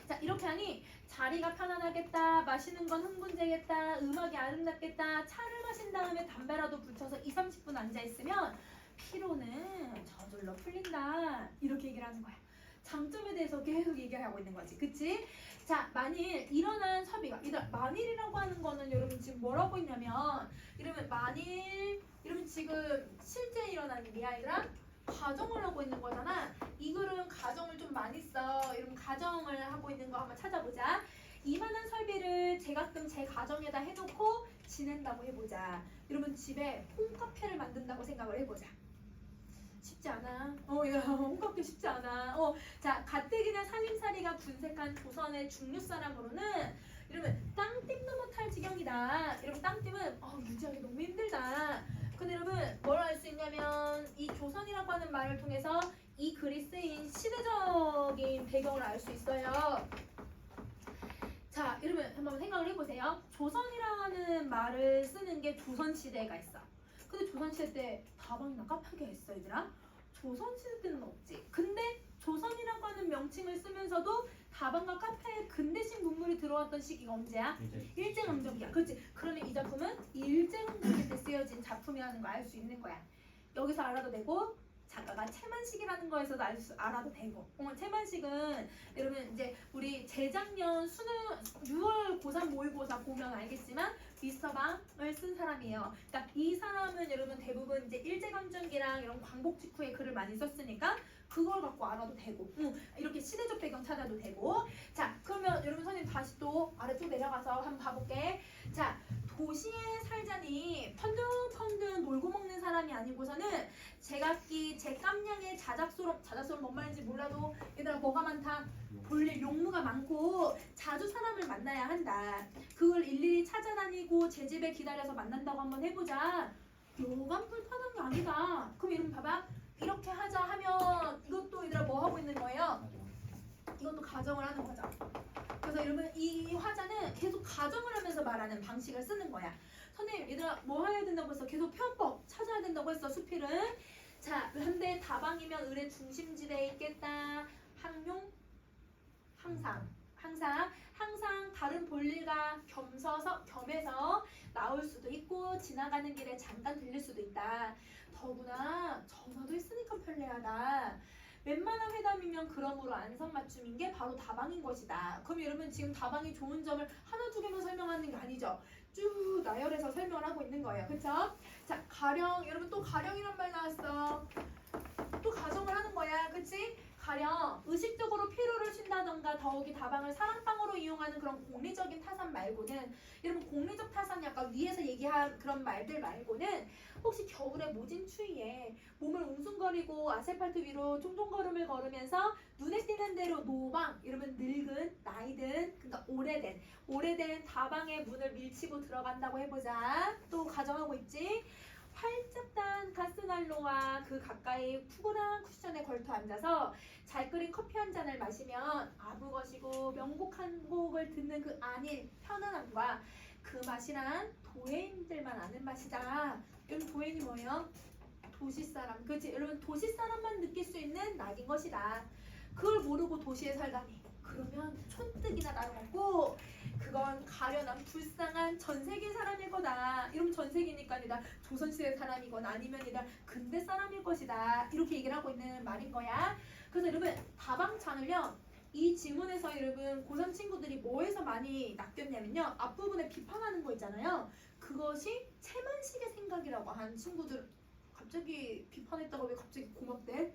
자 이렇게 하니 자리가 편안하겠다. 마시는 건 흥분되겠다. 음악이 아름답겠다. 차를 마신 다음에 담배라도 붙여서 2-30분 앉아있으면 피로는 저절로 풀린다. 이렇게 얘기를 하는 거야. 장점에 대해서 계속 얘기하고 있는 거지. 그치? 자 만일 일어난 섭외가 만일이라고 하는 거는 여러분 지금 뭐라고 있냐면 이러면 만일 이러면 지금 실제 일어난 일이야 얘들아? 가정을 하고 있는 거잖아. 이 글은 가정을 좀 많이 써. 이러면 가정을 하고 있는 거 한번 찾아보자. 이만한 설비를 제가끔 제 가정에다 해놓고 지낸다고 해보자. 여러분 집에 홈카페를 만든다고 생각을 해보자. 쉽지 않아. 야, 홈카페 쉽지 않아. 자, 가뜩이나 살림살이가 군색한 조선의 중류 사람으로는 이러면 땅띠도 못할 지경이다. 이러면 땅띠는 유지하기 너무 힘들다. 근데 여러분 뭘 알 수 있냐면 이 조선이라고 하는 말을 통해서 이 글이 쓰인 시대적인 배경을 알 수 있어요. 자, 여러분 한번 생각을 해보세요. 조선이라는 말을 쓰는 게 조선시대가 있어. 근데 조선시대 때 다방이나 카페가 있어, 얘들아? 조선시대 때는 없지. 근데 조선이라고 하는 명칭을 쓰면서도 다방과 카페에 근대식 문물이 들어왔던 시기가 언제야? 일제강점기야. 그렇지? 그러면 이 작품은 일제강점기 때 쓰여진 작품이라는 걸 알 수 있는 거야. 여기서 알아도 되고 작가가 채만식이라는 거에서도 알아도 되고. 채만식은 여러분 이제 우리 재작년 수능 6월 고3 모의고사 보면 알겠지만 미스터방을 쓴 사람이에요. 그러니까 이 사람은 여러분 대부분 이제 일제강점기랑 이런 광복 직후에 글을 많이 썼으니까 그걸 갖고 알아도 되고, 이렇게 시대적 배경 찾아도 되고. 자, 그러면 여러분 선생님 다시 또 아래쪽 내려가서 한번 봐볼게. 자, 도시에 살자니 펀둥펀둥 놀고 먹는 사람이 아니고서는 제각기 제 깜냥의 자작소름 뭔 말인지 몰라도 얘들아 뭐가 많다? 볼일 용무가 많고 자주 사람을 만나야 한다. 그걸 일일이 찾아다니고 제 집에 기다려서 만난다고 한번 해보자. 요간 불편한 게 아니다. 그럼 여러분 봐봐. 이렇게 하자 하면 이것도 얘들아 뭐 하고 있는 거예요? 이것도 가정을 하는 거죠. 그래서 여러분 이 화자는 계속 가정을 하면서 말하는 방식을 쓰는 거야. 선생님 얘들아 뭐 해야 된다고 했어? 계속 편법 찾아야 된다고 했어. 수필은. 자, 근데 다방이면 을의 중심지대에 있겠다. 항용 항상 다른 볼일과 겸해서 나올 수도 있고 지나가는 길에 잠깐 들릴 수도 있다. 더구나 전화도 있으니까 편리하다. 웬만한 회담이면 그러므로 안성맞춤인 게 바로 다방인 것이다. 그럼 여러분 지금 다방이 좋은 점을 하나 두 개만 설명하는 게 아니죠. 쭉 나열해서 설명을 하고 있는 거예요. 그쵸? 자, 가령 여러분 또 가령이란 말 나왔어. 또 가정을 하는 거야. 그치? 가령 의식적으로 피로를 쉰다던가 더욱이 다방을 사랑방으로 이용하는 그런 공리적인 타산 말고는, 여러분 공리적 타산이 아까 위에서 얘기한 그런 말들 말고는 혹시 겨울에 모진 추위에 몸을 웅숭거리고 아스팔트 위로 총총걸음을 걸으면서 눈에 띄는 대로 노방, 여러분 늙은 나이든 그러니까 오래된 다방의 문을 밀치고 들어간다고 해보자. 또 가정하고 있지. 활짝단 가스난로와 그 가까이 푸근한 쿠션에 걸터 앉아서 잘 끓인 커피 한 잔을 마시면 아무 것이고 명곡 한 곡을 듣는 그 안일 편안함과 그 맛이란 도예인들만 아는 맛이다. 여러분 도예인이 뭐예요? 도시사람. 그렇지? 여러분 도시사람만 느낄 수 있는 낙인 것이다. 그걸 모르고 도시에 살다니. 그러면 촌뜨기나 나눠먹고 그건 가련한 불쌍한 전세계 사람일 거다. 이러면 전세계니까 아니다 조선시대 사람이건 아니면 이다 근대 사람일 것이다. 이렇게 얘기를 하고 있는 말인 거야. 그래서 여러분 다방찬을요 이 지문에서 여러분 고3 친구들이 뭐에서 많이 낚였냐면요 앞부분에 비판하는 거 있잖아요. 그것이 채만식의 생각이라고 한 친구들. 갑자기 비판했다가 왜 갑자기 고맙대?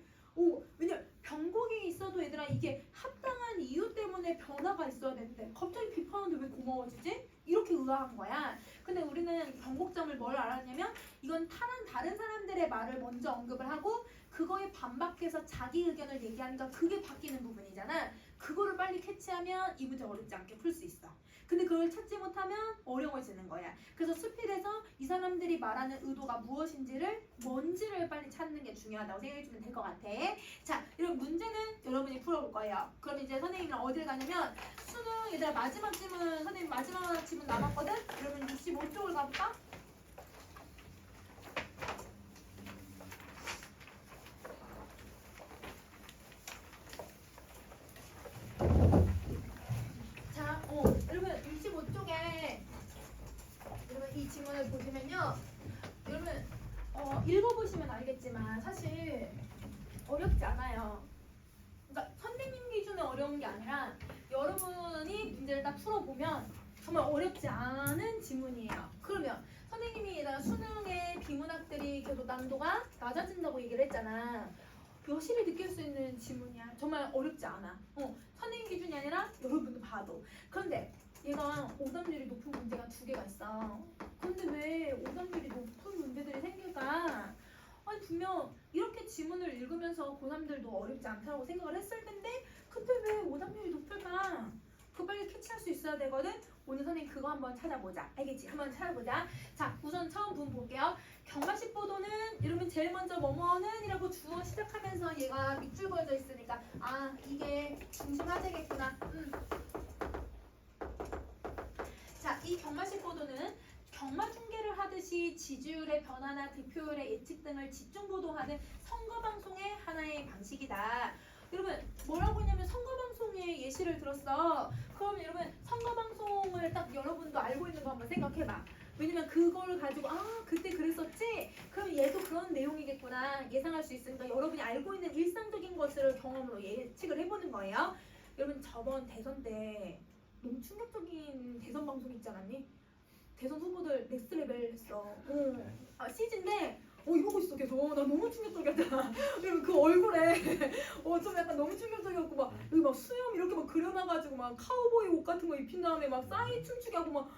왜냐 변곡이 있어도 얘들아 이게 합당한 이유 때문에 변화가 있어야 되는데 갑자기 비판하는데 왜 고마워지지? 이렇게 의아한 거야. 근데 우리는 변곡점을 뭘 알았냐면 이건 다른 사람들의 말을 먼저 언급을 하고 그거에 반박해서 자기 의견을 얘기하니까 그게 바뀌는 부분이잖아. 그거를 빨리 캐치하면 이 문제 어렵지 않게 풀 수 있어. 근데 그걸 찾지 못하면 어려워지는 거야. 그래서 수필에서 이 사람들이 말하는 의도가 무엇인지를 뭔지를 빨리 찾는 게 중요하다고 생각해주면 될 것 같아. 자, 이런 문제는 여러분이 풀어볼 거예요. 그럼 이제 선생님이랑 어디를 가냐면 수능 얘들아 마지막 지문 선생님 마지막 지문 남았거든? 여러분 65쪽을 가볼까? 자, 여러분 65쪽에 여러분 이 지문을 보시면요 여러분 읽어보시면 알겠지만 사실 어렵지 않아요. 그러니까 선생님 기준에 어려운 게 아니라 여러분이 문제를 딱 풀어보면 정말 어렵지 않은 지문이에요. 그러면 선생님이 얘들아 수능의 비문학들이 계속 난도가 낮아진다고 얘기를 했잖아. 여실히 느낄 수 있는 지문이야. 정말 어렵지 않아. 선생님 기준이 아니라 여러분도 봐도. 그런데 얘가 오답률이 높은 문제가 두 개가 있어. 근데 왜 오답률이 높은 문제들이 생길까? 아니 분명 이렇게 지문을 읽으면서 고3들도 어렵지 않다고 생각을 했을 텐데 근데 왜 오답률이 높을까? 그거 빨리 캐치할 수 있어야 되거든? 오늘 선생님 그거 한번 찾아보자. 알겠지? 한번 찾아보자. 자, 우선 처음 부분 볼게요. 경마식 보도는 이러면 제일 먼저 뭐뭐는 이라고 주어 시작하면서 얘가 밑줄 그어져 있으니까 아 이게 중심 화제겠구나. 자, 이 경마식 보도는 경마 중계를 하듯이 지지율의 변화나 득표율의 예측 등을 집중 보도하는 선거 방송의 하나의 방식이다. 여러분 뭐라고 했냐면 선거 방송의 예시를 들었어. 그럼 여러분 선거 방송을 딱 여러분도 알고 있는 거 한번 생각해봐. 왜냐면 그걸 가지고 아 그때 그랬었지? 그럼 얘도 그런 내용이겠구나 예상할 수 있으니까 여러분이 알고 있는 일상적인 것을 경험으로 예측을 해보는 거예요. 여러분 저번 대선 때 너무 충격적인 대선 방송 있지 않았니? 대선 후보들 넥스트 레벨 했어. CG인데 이러고 있어 계속. 나 너무 충격적이었다. 그리고 그 얼굴에 좀 약간 너무 충격적이었고 막 여기 막 수염 이렇게 막 그려놔가지고 막 카우보이 옷 같은 거 입힌 다음에 막 싸이 춤추게 하고 막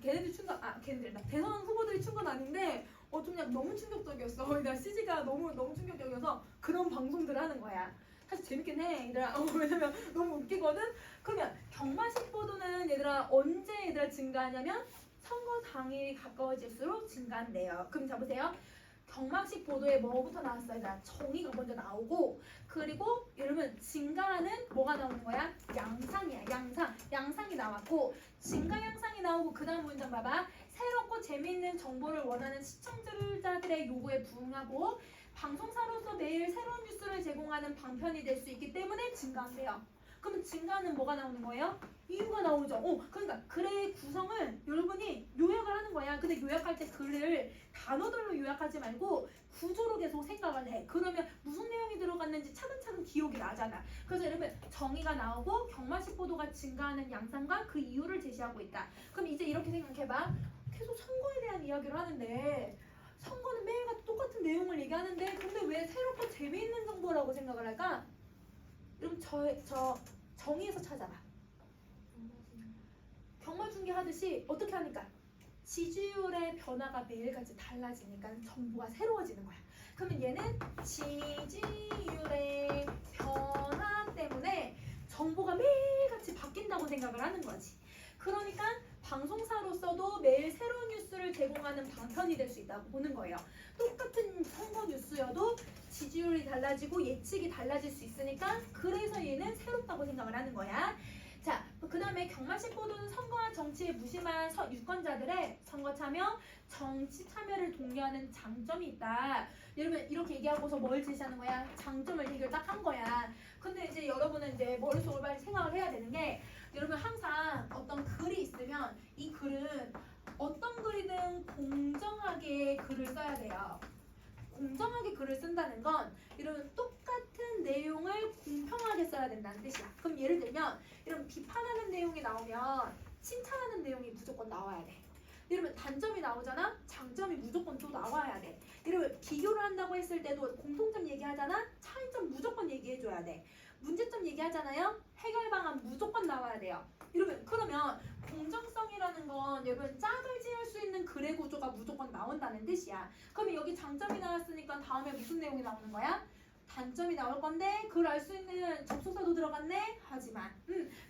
걔네들 걔네들 대선 후보들이 춘 건 아닌데 좀 약간 너무 충격적이었어. 나 CG가 너무 충격적이어서 그런 방송들을 하는 거야. 사실 재밌긴 해 얘들아. 왜냐면 너무 웃기거든. 그러면 경마식 보도는 얘들아 언제 얘들아 증가하냐면 선거 당일이 가까워질수록 증가한대요. 그럼 잡으세요. 경마식 보도에 뭐부터 나왔어요? 자, 정의가 먼저 나오고 그리고 여러분 증가하는 뭐가 나오는 거야? 양상이야. 양상이 나왔고 증가 양상이 나오고 그 다음 문장 봐봐. 새롭고 재미있는 정보를 원하는 시청자들의 요구에 부응하고 방송사로서 매일 새로운 뉴스를 제공하는 방편이 될 수 있기 때문에 증가한대요. 그럼 증가는 뭐가 나오는 거예요? 이유가 나오죠. 그러니까 글의 구성을 여러분이 요약을 하는 거야. 근데 요약할 때 글을 단어들로 요약하지 말고 구조로 계속 생각을 해. 그러면 무슨 내용이 들어갔는지 차근차근 기억이 나잖아. 그래서 여러분 정의가 나오고 경마식 보도가 증가하는 양상과 그 이유를 제시하고 있다. 그럼 이제 이렇게 생각해봐. 계속 선거에 대한 이야기를 하는데 선거는 매일같이 똑같은 내용을 얘기하는데 근데 왜 새롭고 재미있는 정보라고 생각을 할까? 여러분 저 정의에서 찾아봐. 경마 중계 하듯이 어떻게 하니까 지지율의 변화가 매일같이 달라지니까 정보가 새로워지는 거야. 그러면 얘는 지지율의 변화 때문에 정보가 매일같이 바뀐다고 생각을 하는 거지. 그러니까 방송사로서도 매일 새로운 뉴스를 제공하는 방편이 될 수 있다고 보는 거예요. 똑같은 선거 뉴스여도 지지율이 달라지고 예측이 달라질 수 있으니까 그래서 얘는 새롭다고 생각을 하는 거야. 자, 그 다음에 경마식 보도는 선거와 정치에 무심한 유권자들의 선거 참여, 정치 참여를 독려하는 장점이 있다. 여러분 이렇게 얘기하고서 뭘 제시하는 거야? 장점을 얘기를 딱 한 거야. 근데 이제 여러분은 이제 머릿속으로 빨리 생각을 해야 되는 게 여러분 항상 어떤 글이 있으면 이 글은 어떤 글이든 공정하게 글을 써야 돼요. 공정하게 글을 쓴다는 건 이런 똑같은 내용을 공평하게 써야 된다는 뜻이야. 그럼 예를 들면 이런 비판하는 내용이 나오면 칭찬하는 내용이 무조건 나와야 돼. 이러면 단점이 나오잖아? 장점이 무조건 또 나와야 돼. 이러면 비교를 한다고 했을 때도 공통점 얘기하잖아? 차이점 무조건 얘기해줘야 돼. 문제점 얘기하잖아요? 해결 방안 무조건 나와야 돼요. 그러면 공정성이라는 건 여러분 짝을 지을 수 있는 글의 구조가 무조건 나온다는 뜻이야. 그러면 여기 장점이 나왔으니까 다음에 무슨 내용이 나오는 거야? 단점이 나올 건데 그걸 알 수 있는 접속사도 들어갔네? 하지만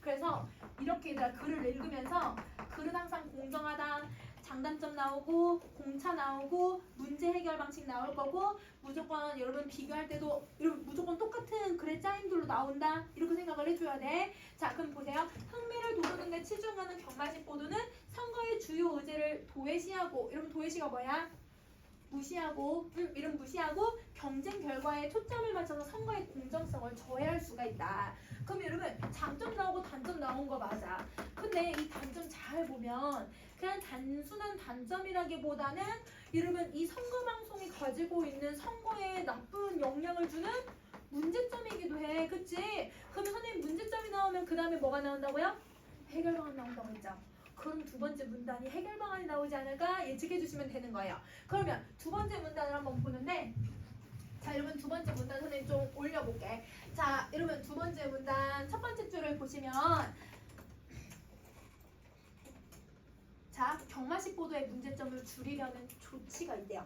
그래서 이렇게 얘들아 글을 읽으면서 글은 항상 공정하다. 장단점 나오고 공차 나오고 문제 해결 방식 나올 거고 무조건 여러분 비교할 때도 여러분 무조건 똑같은 글의 짜임들로 나온다 이렇게 생각을 해줘야 돼. 자 그럼 보세요. 흥미를 돋우는 데 치중하는 경마식 보도는 선거의 주요 의제를 도외시하고 여러분 도외시가 뭐야? 무시하고 이런 무시하고 경쟁 결과에 초점을 맞춰서 선거의 공정성을 저해할 수가 있다. 그럼 여러분 장점 나오고 단점 나온 거 맞아. 근데 이 단점 잘 보면 그냥 단순한 단점이라기보다는 여러분 이 선거 방송이 가지고 있는 선거에 나쁜 영향을 주는 문제점이기도 해. 그치? 그러면 선생님 문제점이 나오면 그 다음에 뭐가 나온다고요? 해결 방안 나온다고 했죠. 그럼 두 번째 문단이 해결 방안이 나오지 않을까 예측해 주시면 되는 거예요. 그러면 두 번째 문단을 한번 보는데 자 여러분 두 번째 문단 선생님 좀 올려볼게. 자 여러분 두 번째 문단 첫 번째 줄을 보시면 자 경마식 보도의 문제점을 줄이려는 조치가 있대요.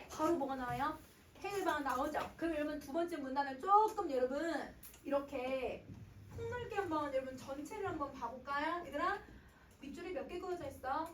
바로 뭐가 나와요? 해결 방안 나오죠. 그럼 여러분 두 번째 문단을 조금 여러분 이렇게 폭넓게 한번 여러분 전체를 한번 봐볼까요? 얘들아? 빗줄이 몇 개 그어져 있어?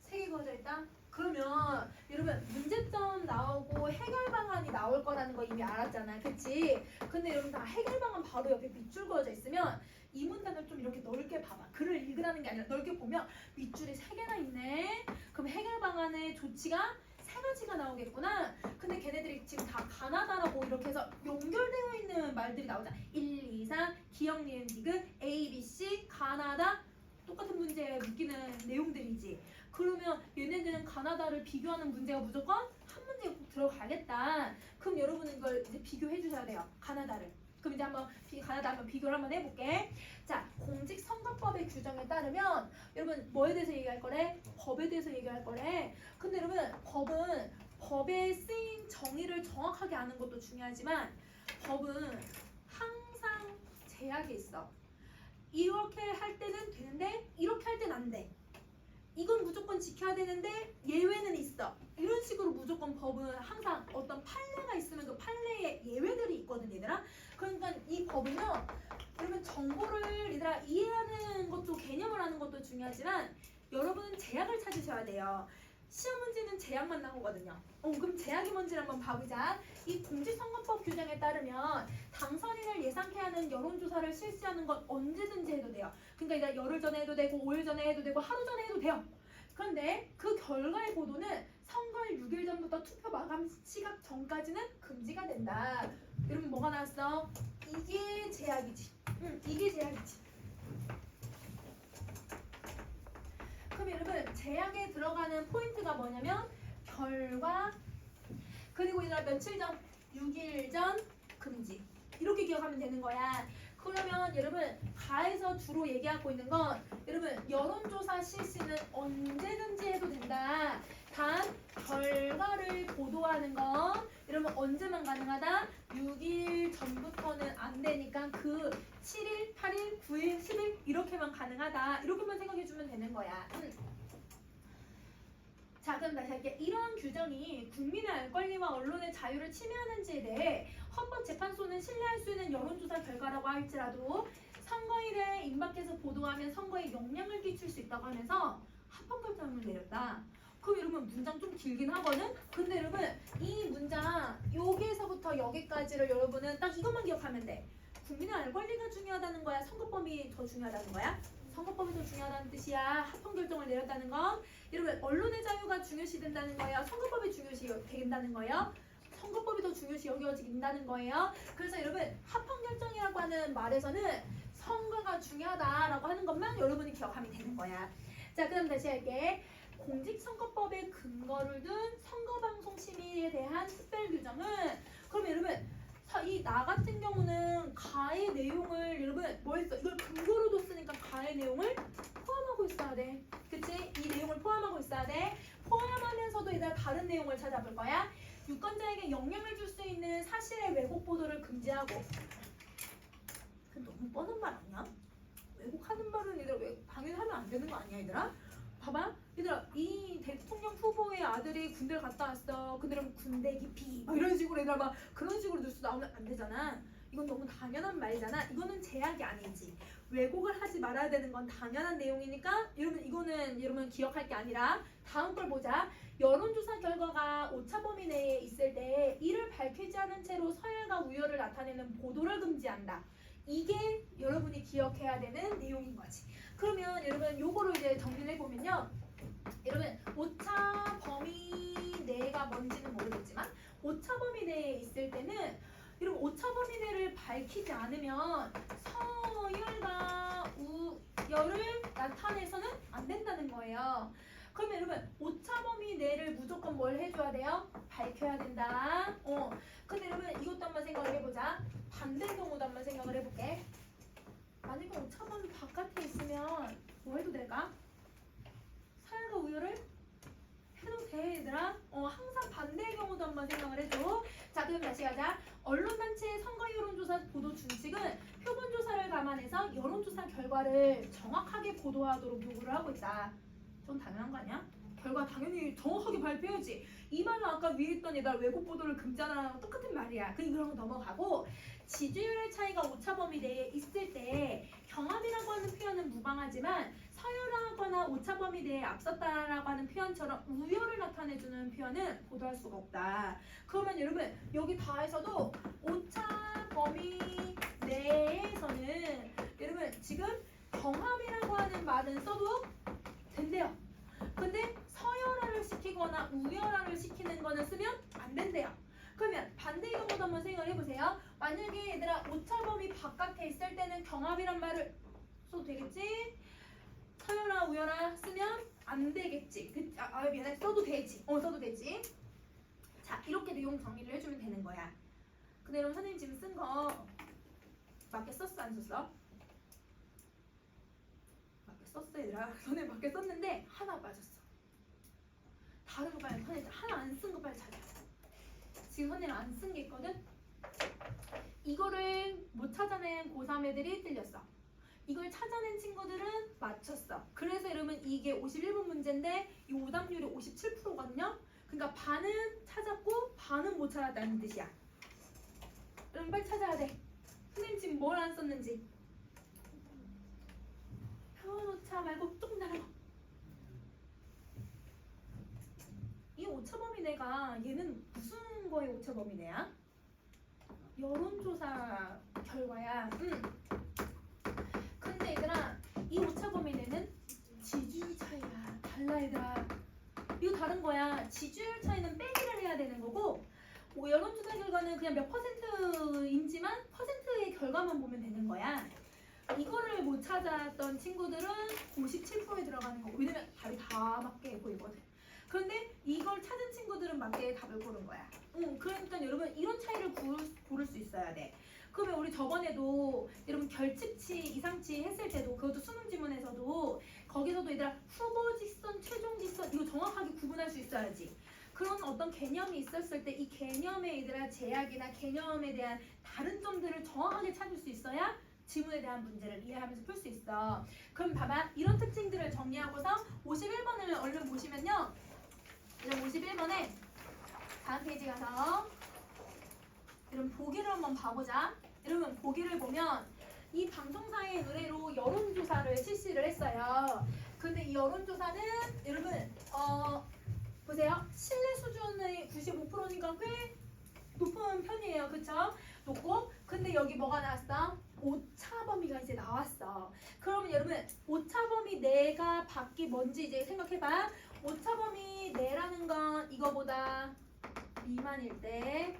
3개 그어져 있다? 그러면 여러분 문제점 나오고 해결 방안이 나올 거라는 거 이미 알았잖아. 그치? 근데 여러분 다 해결 방안 바로 옆에 밑줄 그어져 있으면 이 문단을 좀 이렇게 넓게 봐봐. 글을 읽으라는 게 아니라 넓게 보면 밑줄이 3개나 있네. 그럼 해결 방안의 조치가 3가지가 나오겠구나. 근데 걔네들이 지금 다 가나다라고 이렇게 해서 연결되어 있는 말들이 나오잖아. 1, 2, 3, 기억, 니은, 디귿, A, B, C, 가나다. 똑같은 문제에 묶이는 내용들이지. 그러면 얘네들은 가나다를 비교하는 문제가 무조건 한 문제에 꼭 들어가겠다. 그럼 여러분은 이걸 이제 비교해 주셔야 돼요. 가나다를. 그럼 이제 한번 가나다 한번 비교를 한번 해볼게. 자, 공직선거법의 규정에 따르면 여러분 뭐에 대해서 얘기할 거래? 법에 대해서 얘기할 거래. 근데 여러분 법은 법에 쓰인 정의를 정확하게 아는 것도 중요하지만 법은 항상 제약이 있어. 이렇게 할 때는 되는데 이렇게 할 때는 안 돼. 이건 무조건 지켜야 되는데 예외는 있어. 이런 식으로 무조건 법은 항상 어떤 판례가 있으면 그 판례에 예외들이 있거든 얘들아. 그러니까 이 법은요 여러분 정보를 얘들아 이해하는 것도 개념을 아는 것도 중요하지만 여러분은 제약을 찾으셔야 돼요. 시험 문제는 제약만 나오거든요. 그럼 제약이 뭔지 한번 봐보자. 이 공직선거법 규정에 따르면 당선인을 예상케 하는 여론조사를 실시하는 건 언제든지 해도 돼요. 그러니까 이제 열흘 전에 해도 되고 5일 전에 해도 되고 하루 전에 해도 돼요. 그런데 그 결과의 보도는 선거일 6일 전부터 투표 마감 시각 전까지는 금지가 된다. 여러분 뭐가 나왔어? 이게 제약이지. 이게 제약이지. 그럼 여러분 제약에 들어가는 포인트가 뭐냐면 결과 그리고 이날 며칠 전 6일 전 금지 이렇게 기억하면 되는 거야. 그러면 여러분 가에서 주로 얘기하고 있는 건 여러분 여론조사 실시는 언제든지 해도 된다. 단 결과를 보도하는 건 여러분 언제만 가능하다? 6일 전부터는 안 되니까 그 7일, 8일, 9일, 10일 이렇게만 가능하다. 이렇게만 생각해주면 되는 거야. 자 그럼 다시 할게. 이러한 규정이 국민의 알 권리와 언론의 자유를 침해하는지에 대해 헌법재판소는 신뢰할 수 있는 여론조사 결과라고 할지라도 선거일에 임박해서 보도하면 선거에 영향을 끼칠 수 있다고 하면서 합헌결정을 내렸다. 그럼 여러분 문장 좀 길긴 하거든? 근데 여러분 이 문장 여기에서부터 여기까지를 여러분은 딱 이것만 기억하면 돼. 국민의 알 권리가 중요하다는 거야? 선거법이 더 중요하다는 거야? 선거법이 더 중요하다는 뜻이야. 합헌결정을 내렸다는 건 여러분 언론의 자유가 중요시 된다는 거예요. 선거법이 중요시 된다는 거예요. 선거법이 더 중요시 여겨진다는 거예요. 그래서 여러분 합헌결정이라고 하는 말에서는 선거가 중요하다라고 하는 것만 여러분이 기억하면 되는 거야. 자 그럼 다시 할게. 공직선거법에 근거를 둔 선거방송 심의에 대한 특별규정은 그럼 여러분 이 나 같은 경우는 가의 내용을 여러분 뭐 했어? 이걸 근거로 뒀으니까 가의 내용을 포함하고 있어야 돼. 그치? 이 내용을 포함하고 있어야 돼. 포함하면서도 이제 다른 내용을 찾아볼 거야. 유권자에게 영향을 줄 수 있는 사실의 왜곡 보도를 금지하고. 그 너무 뻔한 말 아니야? 왜곡하는 말은 얘들아 왜 당연히 하면 안 되는 거 아니야 얘들아? 봐봐 얘들아 이 대통령 후보의 아들이 군대를 갔다 왔어. 근데 그럼 군대 기피 막 이런 식으로 얘들아 막 그런 식으로 뉴스 나오면 안 되잖아. 이건 너무 당연한 말이잖아. 이거는 제약이 아니지. 왜곡을 하지 말아야 되는 건 당연한 내용이니까 여러분 이거는 여러분 기억할 게 아니라 다음 걸 보자. 여론조사 결과가 오차 범위 내에 있을 때 이를 밝히지 않은 채로 서열과 우열을 나타내는 보도를 금지한다. 이게 여러분이 기억해야 되는 내용인 거지. 그러면 여러분 요거를 이제 정리를 해보면요. 여러분 오차 범위 내가 뭔지는 모르겠지만 오차 범위 내에 있을 때는 여러분 오차 범위 내를 밝히지 않으면 서열과 우열을 나타내서는 안 된다는 거예요. 그러면 여러분 오차 범위 내를 무조건 뭘 해줘야 돼요? 밝혀야 된다. 근데 여러분 이것도 한번 생각을 해보자. 반대 경우도 한번 생각을 해볼게. 만약에 오차 범위 바깥에 있으면 뭐 해도 될까? 서열과 우열을 해도 돼 얘들아. 항상 반대의 경우도 한번 생각을 해줘. 자 그럼 다시 가자. 언론단체의 선거 여론조사 보도 준칙은 표본조사를 감안해서 여론조사 결과를 정확하게 보도하도록 요구를 하고 있다. 좀 당연한 거 아니야? 결과 당연히 정확하게 발표해야지. 이 말은 아까 위에 있던 얘들 왜곡 보도를 금지하라는 똑같은 말이야. 그런 거 넘어가고 지지율의 차이가 오차 범위 내에 있을 때 경합이라고 하는 표현은 무방하지만 서열화 아까 오차범위 내에 앞섰다라고 하는 표현처럼 우열을 나타내주는 표현은 보도할 수가 없다. 그러면 여러분 여기 다에서도 오차범위 내에서는 여러분 지금 경합이라고 하는 말은 써도 된대요. 근데 서열화를 시키거나 우열화를 시키는 거는 쓰면 안 된대요. 그러면 반대 경우도 한번 생각을 해보세요. 만약에 얘들아 오차범위 바깥에 있을 때는 경합이란 말을 써도 되겠지? 서열화 우열화 쓰면 안 되겠지. 미안해. 써도 되지. 써도 되지. 자, 이렇게 내용 정리를 해주면 되는 거야. 근데 여러분 선생님 지금 쓴 거 맞게 썼어 안 썼어? 맞게 썼어 얘들아. 선생님 맞게 썼는데 하나 빠졌어. 다른 거 빨리 선생님 하나 안 쓴 거 빨리 찾아. 지금 선생님 안 쓴 게 있거든? 이거를 못 찾아낸 고3 애들이 틀렸어. 이걸 찾아낸 친구들은 맞췄어. 그래서 여러분 이게 51분 문제인데 이 오답률이 57%거든요. 그러니까 반은 찾았고 반은 못 찾았다는 뜻이야. 여러분 빨리 찾아야 돼. 선생님 지금 뭘 안 썼는지. 표현오차 말고 조금 다른 거. 이 오차범위내가 얘는 무슨 거의 오차범위내야? 여론조사 결과야. 근데 얘들아 이 오차범위내는 지지율 차이야. 달라 얘들아. 이거 다른 거야. 지지율 차이는 빼기를 해야 되는 거고 여론조사 결과는 그냥 몇 퍼센트인지만 퍼센트의 결과만 보면 되는 거야. 이거를 못 찾았던 친구들은 57%에 들어가는 거고 왜냐면 답이 다 맞게 보이거든. 그런데 이걸 찾은 친구들은 맞게 답을 고른 거야. 그러니까 여러분 이런 차이를 고를 수 있어야 돼. 그러면 우리 저번에도 여러분 결집치, 이상치 했을 때도 그것도 수능 지문에서도 거기서도 얘들아 후보 직선, 최종 직선 이거 정확하게 구분할 수 있어야지. 그런 어떤 개념이 있었을 때 이 개념의 얘들아 제약이나 개념에 대한 다른 점들을 정확하게 찾을 수 있어야 지문에 대한 문제를 이해하면서 풀 수 있어. 그럼 봐봐. 이런 특징들을 정리하고서 51번을 얼른 보시면요. 51번에 다음 페이지 가서 여러분 보기를 한번 봐보자. 여러분 보기를 보면 이 방송사의 의뢰로 여론조사를 실시를 했어요. 근데 이 여론조사는 여러분 보세요. 신뢰 수준의 95%니까 꽤 높은 편이에요. 그쵸? 높고 근데 여기 뭐가 나왔어? 오차 범위가 이제 나왔어. 그러면 여러분 오차 범위 내가 밖이 뭔지 이제 생각해봐. 오차 범위 내라는 건 이거보다 미만일 때,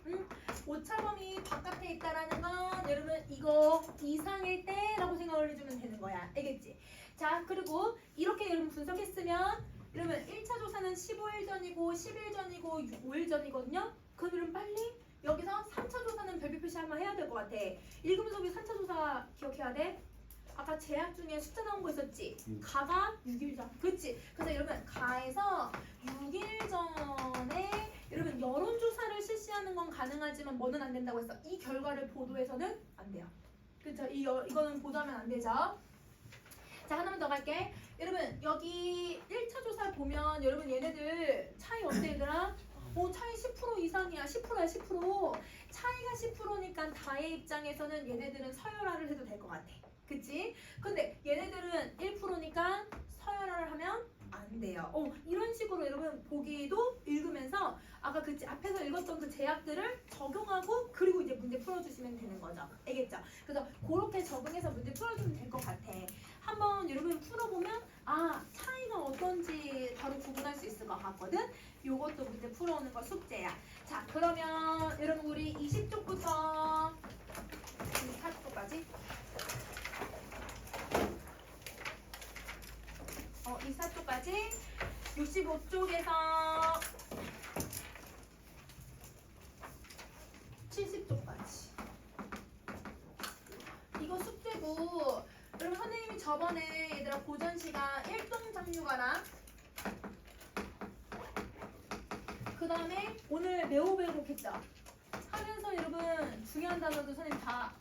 오차 범위 바깥에 있다라는 건 여러분 이거 이상일 때라고 생각을 해주면 되는 거야. 알겠지? 자, 그리고 이렇게 여러분 분석했으면 여러분 1차 조사는 15일 전이고 10일 전이고 5일 전이거든요. 그럼 여러분 빨리 여기서 3차 조사는 별표 표시 한번 해야 될 것 같아. 읽으면서 우리 3차 조사 기억해야 돼. 아까 제약 중에 숫자 나온 거 있었지? 가가 6일 전. 그렇지? 그래서 여러분 가에서 6일 전에 여러분 여론조사를 실시하는 건 가능하지만 뭐는 안 된다고 했어? 이 결과를 보도해서는 안 돼요. 그렇죠? 이거는 보도하면 안 되죠? 자, 하나만 더 갈게. 여러분 여기 1차 조사 보면 여러분 얘네들 차이 어때 얘들아? 차이 10% 이상이야. 10%야 10%. 차이가 10%니까 다의 입장에서는 얘네들은 서열화를 해도 될 것 같아. 그치? 근데 얘네들은 1%니까 서열화를 하면 안 돼요. 이런 식으로 여러분 보기도 읽으면서 아까 그 앞에서 읽었던 그 제약들을 적용하고 그리고 이제 문제 풀어주시면 되는 거죠. 알겠죠? 그래서 그렇게 적응해서 문제 풀어주면 될 것 같아. 한번 여러분 풀어보면 차이가 어떤지 바로 구분할 수 있을 것 같거든? 요것도 문제 풀어오는 거 숙제야. 자, 그러면 여러분 우리 20쪽부터 24쪽까지 24쪽까지 65쪽에서 70쪽까지 이거 숙제고 여러분 선생님이 저번에 얘들아 고전시간 1동 장류가랑 그 다음에 오늘 매우 배고프겠죠? 하면서 여러분 중요한 단어도 선생님 다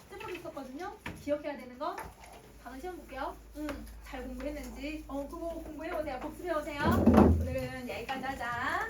찝어줬었거든요? 기억해야 되는 거 단어 시험 볼게요. 잘 공부했는지 그거 공부해오세요. 복습해오세요. 오늘은 여기까지 하자.